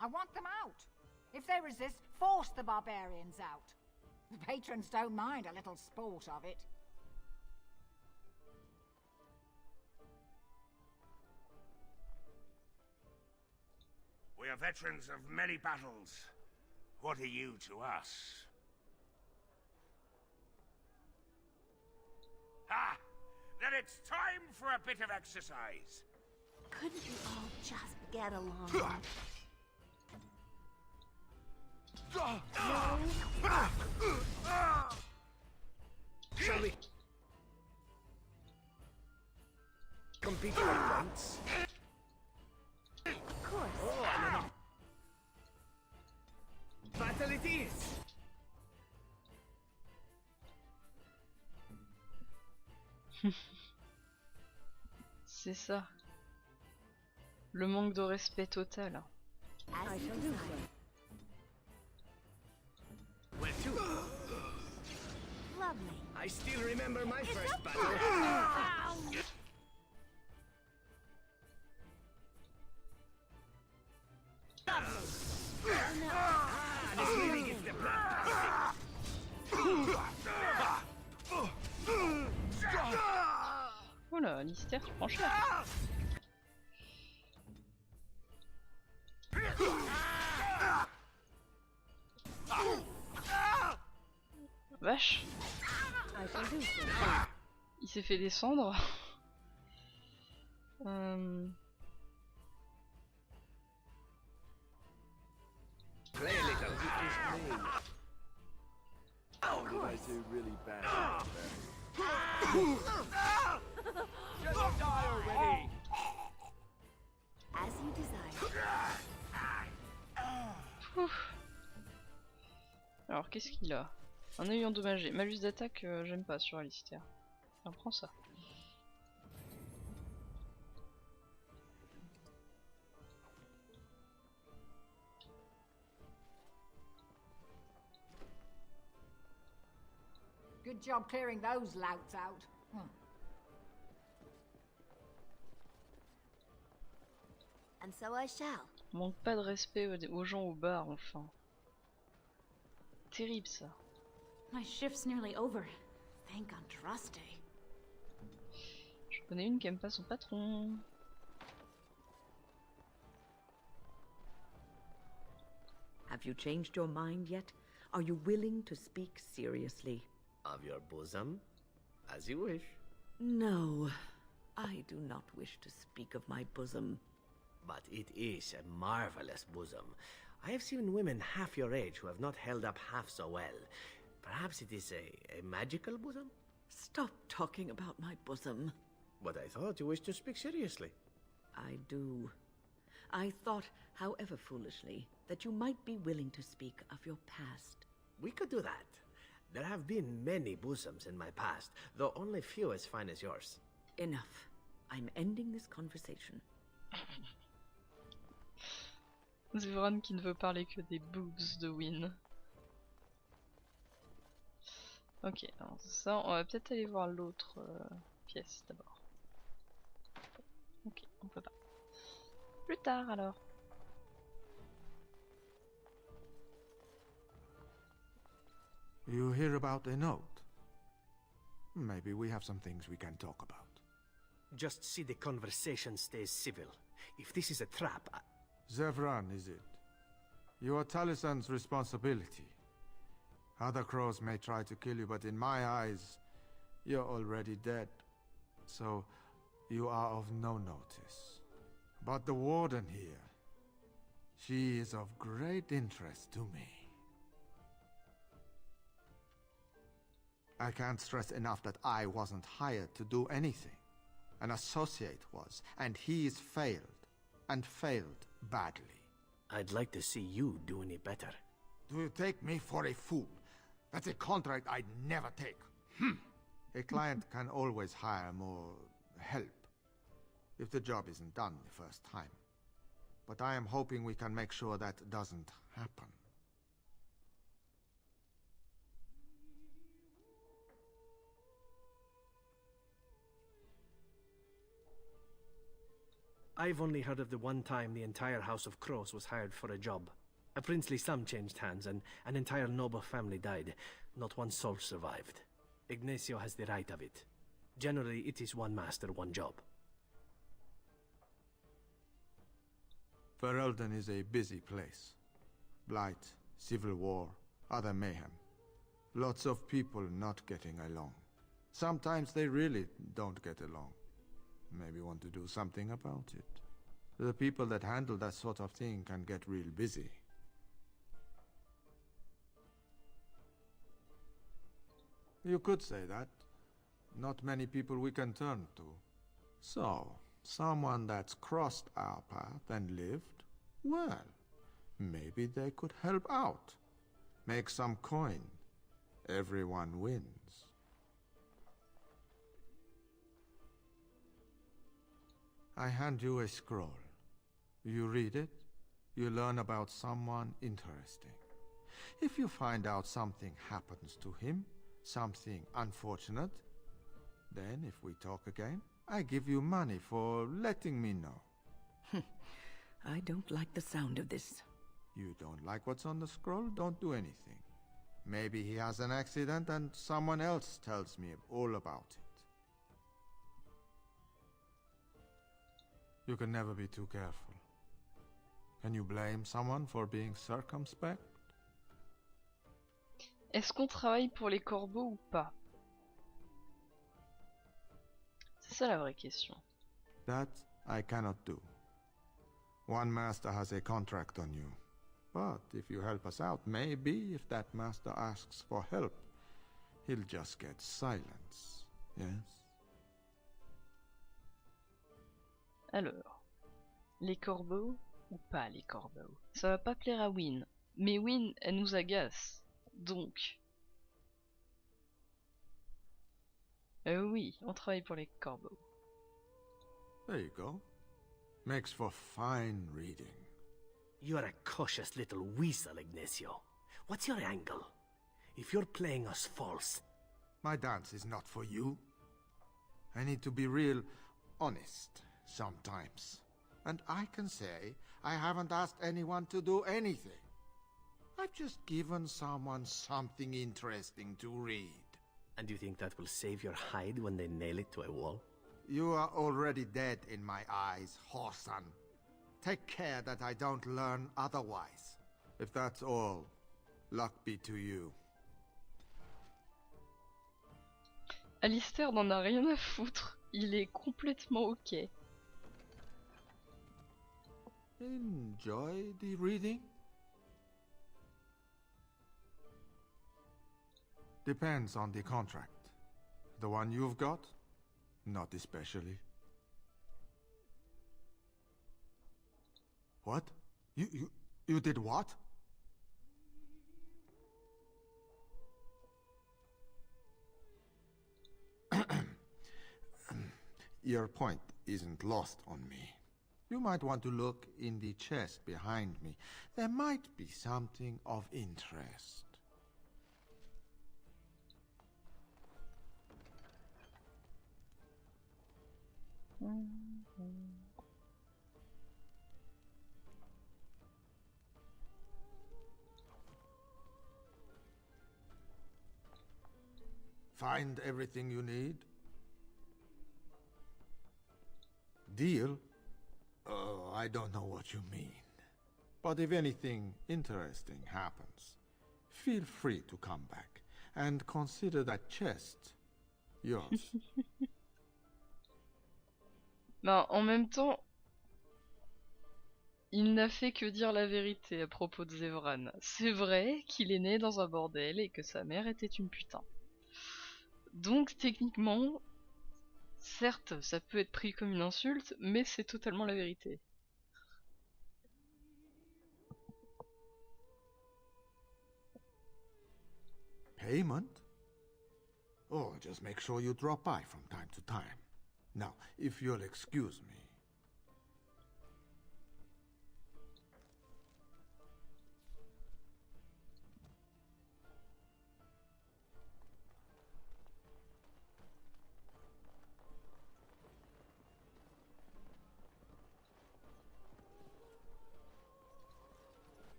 I want them out. If they resist, force the barbarians out. The patrons don't mind a little sport of it. We are veterans of many battles. What are you to us? Ha! Then it's time for a bit of exercise. Couldn't you all just get along? Shall we compete at once? Of course. Oh, battle it is! C'est ça. Le manque de respect total. As you desire. Where to? Lovely. I still remember my It's first a battle. Ow! This really gets the blood. Oh là, Lister, tu prends cher. Vache. Il s'est fait descendre. Play a little. How did I do really bad? Just die already! As you desire. Ouf. Alors qu'est-ce qu'il a? Un œil endommagé. Malus d'attaque, j'aime pas sur Alistair. On prend ça. Good job clearing those louts out. And so I shall. Manque pas de respect aux gens au bar, enfin. Terrible ça. My shift's nearly over. Thank Andraste. Je connais une qui aime pas son patron. Have you changed your mind yet? Are you willing to speak seriously? Of your bosom, as you wish. No, I do not wish to speak of my bosom. But it is a marvelous bosom. I have seen women half your age who have not held up half so well. Perhaps it is a magical bosom? Stop talking about my bosom. But I thought you wished to speak seriously. I do. I thought, however foolishly, that you might be willing to speak of your past. We could do that. There have been many bosoms in my past, though only few as fine as yours. Enough. I'm ending this conversation. Zevran qui ne veut parler que des boobs de Win. Ok, alors ça, on va peut-être aller voir l'autre pièce d'abord. Ok, on peut pas. Plus tard alors. You hear about a note? Maybe we have some things we can talk about. Just see the conversation stays civil. If this is a trap, Zevran, is it? You are Talisan's responsibility. Other crows may try to kill you, but in my eyes, you're already dead. So, you are of no notice. But the warden here, she is of great interest to me. I can't stress enough that I wasn't hired to do anything. An associate was, and he's failed. And failed badly. I'd like to see you do any better. Do you take me for a fool? That's a contract I'd never take. A client can always hire more help if the job isn't done the first time. But I am hoping we can make sure that doesn't happen. I've only heard of the one time the entire House of Crows was hired for a job. A princely sum changed hands and an entire noble family died. Not one soul survived. Ignacio has the right of it. Generally, it is one master, one job. Ferelden is a busy place. Blight, civil war, other mayhem. Lots of people not getting along. Sometimes they really don't get along. Maybe want to do something about it. The people that handle that sort of thing can get real busy. You could say that. Not many people we can turn to. So, someone that's crossed our path and lived? Well, maybe they could help out. Make some coin. Everyone wins. I hand you a scroll. You read it, you learn about someone interesting. If you find out something happens to him, something unfortunate, then if we talk again, I give you money for letting me know. I don't like the sound of this. You don't like what's on the scroll? Don't do anything. Maybe he has an accident and someone else tells me all about it. You can never be too careful. Can you blame someone for being circumspect? Est-ce qu'on travaille pour les corbeaux ou pas? C'est ça la vraie question. That I cannot do. One master has a contract on you. But if you help us out, maybe if that master asks for help, he'll just get silence. Yes? Alors, les corbeaux ou pas les corbeaux? Ça va pas plaire à Win. Mais Win, elle nous agace. Donc... oui, on travaille pour les corbeaux. There you go. Makes for fine reading. You're a cautious little weasel, Ignacio. What's your angle? If you're playing us false... My dance is not for you. I need to be real honest sometimes. And I can say I haven't asked anyone to do anything. I've just given someone something interesting to read. And you think that will save your hide when they nail it to a wall? You are already dead in my eyes, whoreson. Take care that I don't learn otherwise. If that's all, luck be to you. Alistair n'en a rien à foutre. Il est complètement ok. Enjoy the reading? Depends on the contract. The one you've got? Not especially. What? You did what? Your point isn't lost on me. You might want to look in the chest behind me. There might be something of interest. Find everything you need? Deal? Oh, I don't know what you mean. But if anything interesting happens, feel free to come back and consider that chest yours. Ben, en même temps, il n'a fait que dire la vérité à propos de Zevran. C'est vrai qu'il est né dans un bordel et que sa mère était une putain. Donc techniquement, certes, ça peut être pris comme une insulte, mais c'est totalement la vérité. Payment? Oh, just make sure you drop by from time to time. Now, if you'll excuse me.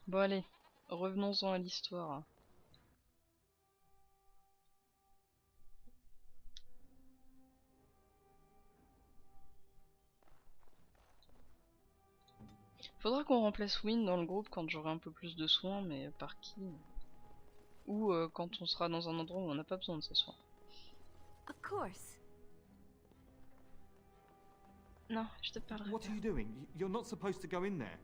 Bon allez, revenons-en à l'histoire. Faudra qu'on remplace Win dans le groupe quand j'aurai un peu plus de soins, mais par qui? Ou quand on sera dans un endroit où on n'a pas besoin de ces soins. Of course. Non, je te parlerai. What are you doing? You're not supposed to go in there.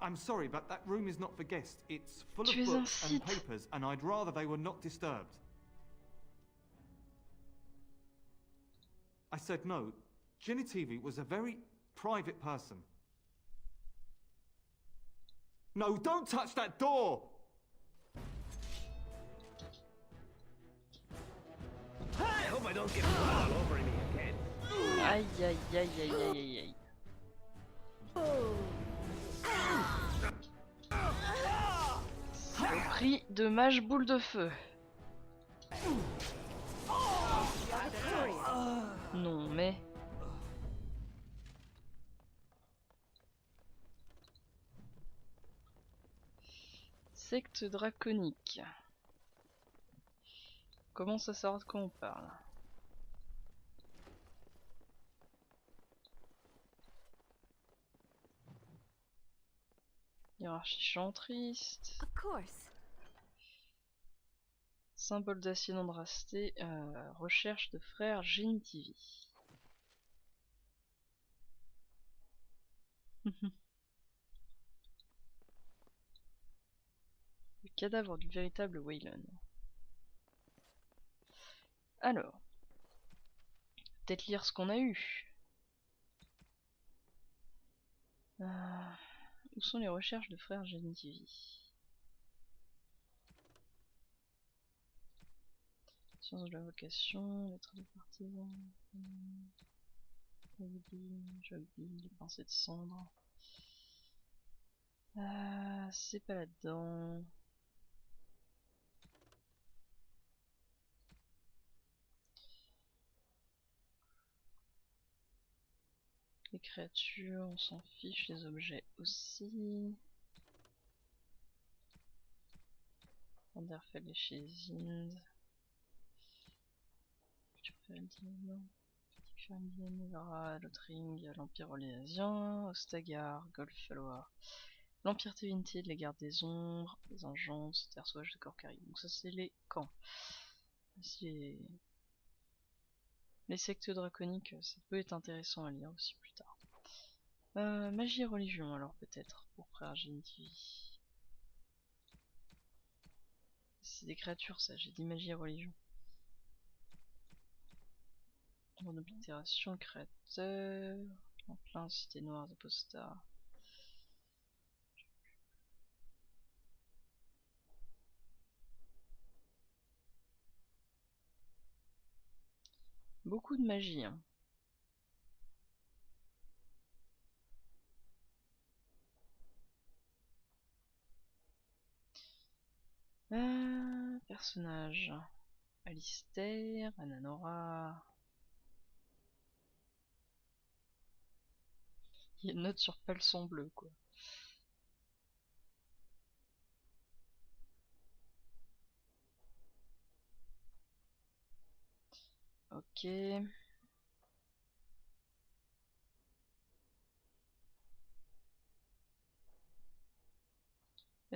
I'm sorry, but that room is not for guests. It's full of books and papers, and I'd rather they were not disturbed. I said no. Génitivi was a very private person. No, don't touch that door! I don't get blood all over me again. Aïe aïe aïe aïe aïe aïe aïe. Au prix de mage boule de feu. Non mais... Secte draconique. Comment ça sort de quoi on parle? Hiérarchie chantriste. Symbole d'acier non drasté. Recherche de frère Génitivi. Le cadavre du véritable Wayland. Alors. Peut-être lire ce qu'on a eu. Où sont les recherches de frère Génitivi? Science de la vocation, lettres de partisans, Jogby, les pensées de cendre. C'est pas là-dedans. Les créatures, on s'en fiche, les objets aussi. Vanderfell et chez Zind. Lotring, l'Empire Olésien, Ostagar, Golfaloir, l'Empire Tevintid, les gardes des ombres, les engences, terre sauvage de Corcari. Donc ça c'est les camps. Les sectes draconiques, ça peut être intéressant à lire aussi plus tard. Magie et religion alors peut-être pour frère Génitivi. C'est des créatures ça, j'ai dit magie et religion. En oblitération, créateur, en plein cité noire d'apostat. Beaucoup de magie. Hein. Personnage. Alistair, Ananora. Il y a une note sur Palson bleu quoi. Ok. Elles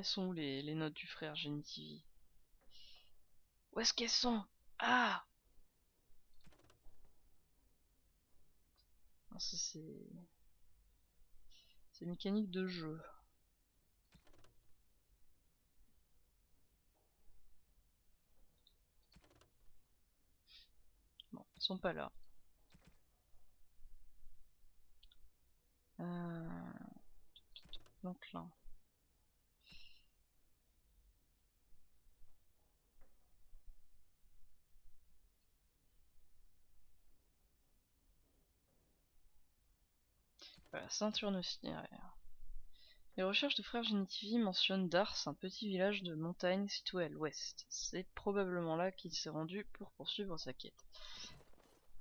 sont où les notes du frère Génitivi? Où est-ce qu'elles sont? Ah, ça c'est mécanique de jeu. Bon, ils sont pas là. Donc là. Voilà, ceinture nostière. Les recherches de frère Génitivi mentionnent Dars, un petit village de montagne situé à l'ouest. C'est probablement là qu'il s'est rendu pour poursuivre sa quête.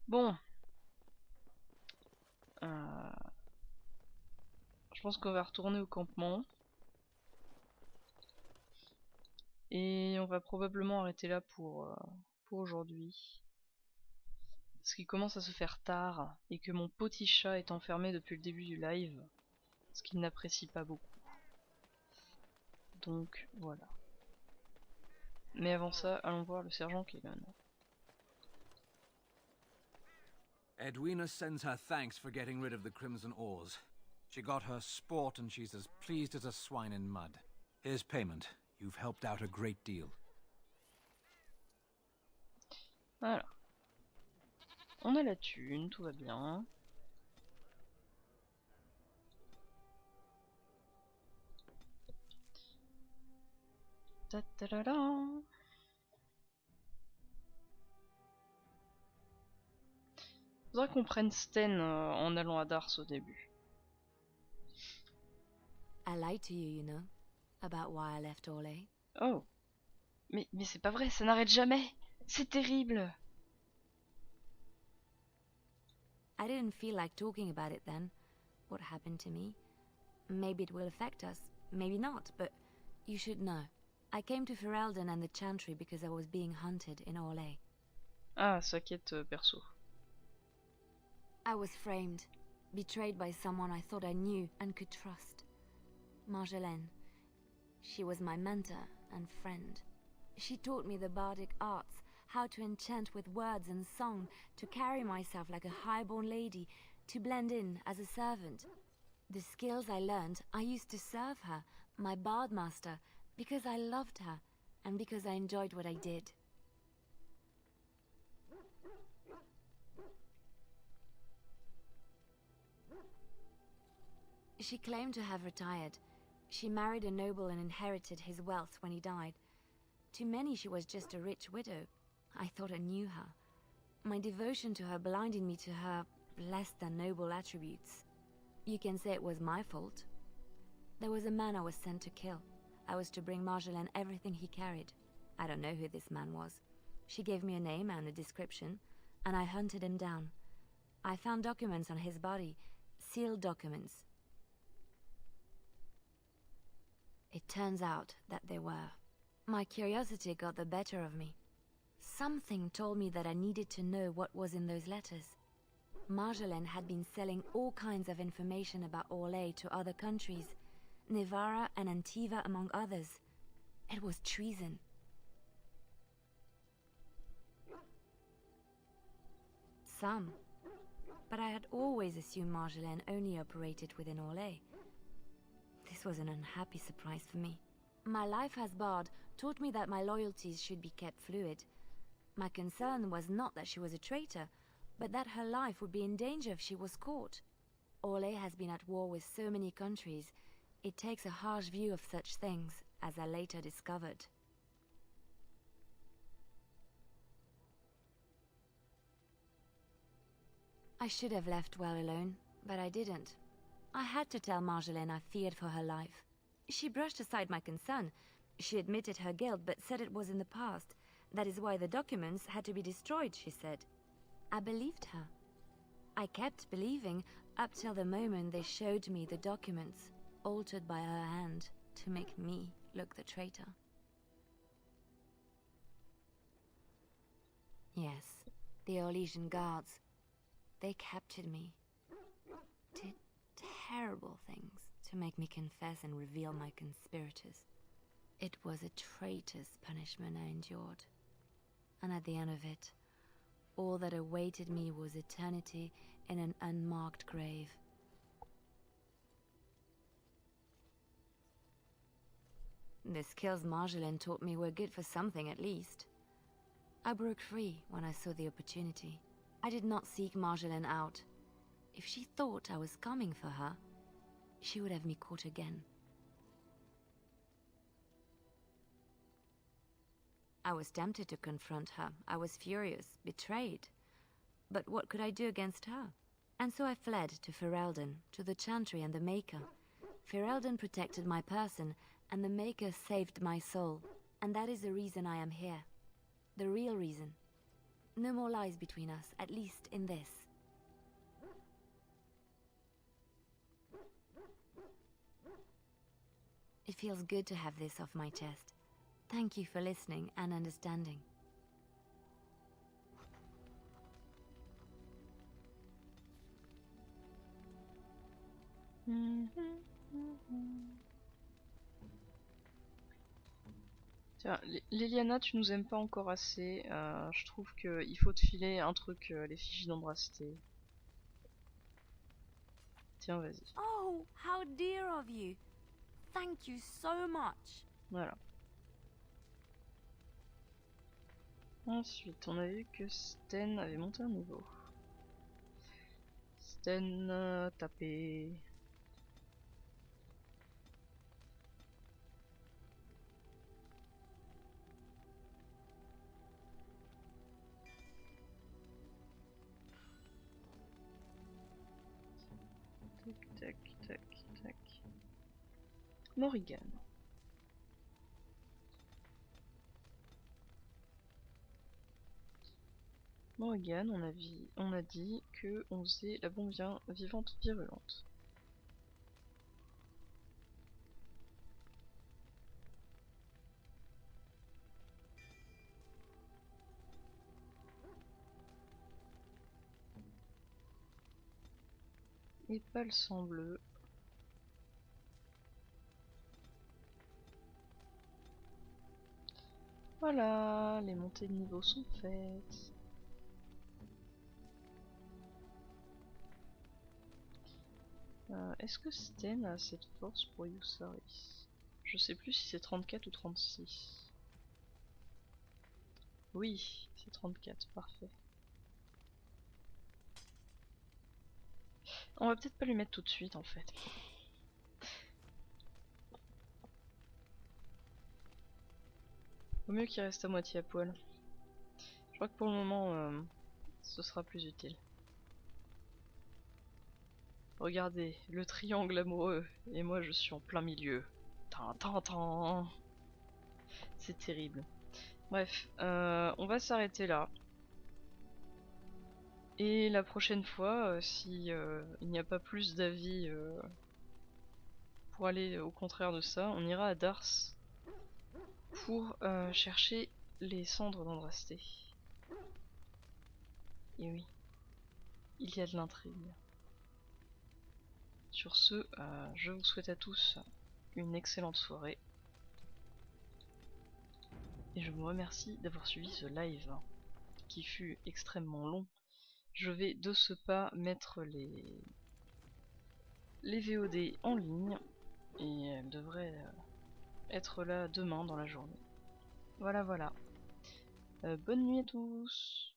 Bon. Je pense qu'on va retourner au campement. Et on va probablement arrêter là pour aujourd'hui. Parce qu'il commence à se faire tard et que mon petit chat est enfermé depuis le début du live. Ce qu'il n'apprécie pas beaucoup. Donc voilà. Mais avant ça, allons voir le sergent Keelan. Edwina sends her thanks for getting rid of the Crimson Oars. She got her sport and she's as pleased as a swine in mud. Here's payment. You've helped out a great deal. Voilà. On a la thune, tout va bien. Ta -ta -da -da. Faudra qu'on prenne Sten en allant à Dars au début. I lied to you, you know, about why I left Orlais. Oh. Mais c'est pas vrai, ça n'arrête jamais. C'est terrible. I didn't feel like talking about it then, what happened to me. Maybe it will affect us, maybe not, but you should know. I came to Ferelden and the Chantry because I was being hunted in Orlais. Ah, sa quête perso. I was framed, betrayed by someone I thought I knew and could trust. Marjolaine. She was my mentor and friend. She taught me the bardic arts, how to enchant with words and song, to carry myself like a highborn lady, to blend in as a servant. The skills I learned, I used to serve her, my bard master, because I loved her, and because I enjoyed what I did. She claimed to have retired. She married a noble and inherited his wealth when he died. To many she was just a rich widow. I thought I knew her. My devotion to her blinded me to her less than noble attributes. You can say it was my fault. There was a man I was sent to kill. I was to bring Marjolaine everything he carried. I don't know who this man was. She gave me a name and a description, and I hunted him down. I found documents on his body, sealed documents. It turns out that they were. My curiosity got the better of me. Something told me that I needed to know what was in those letters. Marjolaine had been selling all kinds of information about Orlais to other countries, Nevara and Antiva among others. It was treason. Some. But I had always assumed Marjolaine only operated within Orlais. This was an unhappy surprise for me. My life as bard taught me that my loyalties should be kept fluid. My concern was not that she was a traitor, but that her life would be in danger if she was caught. Orlais has been at war with so many countries. It takes a harsh view of such things, as I later discovered. I should have left well alone, but I didn't. I had to tell Marjolaine I feared for her life. She brushed aside my concern. She admitted her guilt, but said it was in the past. That is why the documents had to be destroyed, she said. I believed her. I kept believing up till the moment they showed me the documents, altered by her hand, to make me look the traitor. Yes, the Orlesian guards. They captured me. Did terrible things to make me confess and reveal my conspirators. It was a traitor's punishment I endured. And at the end of it, all that awaited me was eternity in an unmarked grave. The skills Marjolaine taught me were good for something at least. I broke free when I saw the opportunity. I did not seek Marjolaine out. If she thought I was coming for her, she would have me caught again. I was tempted to confront her. I was furious, betrayed. But what could I do against her? And so I fled to Ferelden, to the Chantry and the Maker. Ferelden protected my person, and the Maker saved my soul. And that is the reason I am here. The real reason. No more lies between us, at least in this. It feels good to have this off my chest. Thank you for listening and understanding. Tiens, Liliana, tu nous aimes pas encore assez. Je trouve qu'il faut te filer un truc, les fichiers d'Andrasté. Tiens, vas-y. Oh, how dear of you. Thank you so much. Voilà. Ensuite, on a vu que Sten avait monté un niveau. Sten tapé. Morrigan. Morrigan, on a dit que on faisait la bombe vivante virulente. Et pas le sang bleu. Voilà, les montées de niveau sont faites. Est-ce que Sten a assez de force pour Yusari? Je sais plus si c'est 34 ou 36. Oui, c'est 34, parfait. On va peut-être pas lui mettre tout de suite en fait. Vaut mieux qu'il reste à moitié à poil. Je crois que pour le moment, ce sera plus utile. Regardez, le triangle amoureux, et moi je suis en plein milieu. C'est terrible. Bref, on va s'arrêter là. Et la prochaine fois, si il n'y a pas plus d'avis pour aller au contraire de ça, on ira à Dars pour chercher les cendres d'Andrasté. Et oui, il y a de l'intrigue. Sur ce, je vous souhaite à tous une excellente soirée. Et je vous remercie d'avoir suivi ce live, qui fut extrêmement long. Je vais de ce pas mettre les VOD en ligne, et elles devraient être là demain dans la journée. Voilà. Bonne nuit à tous.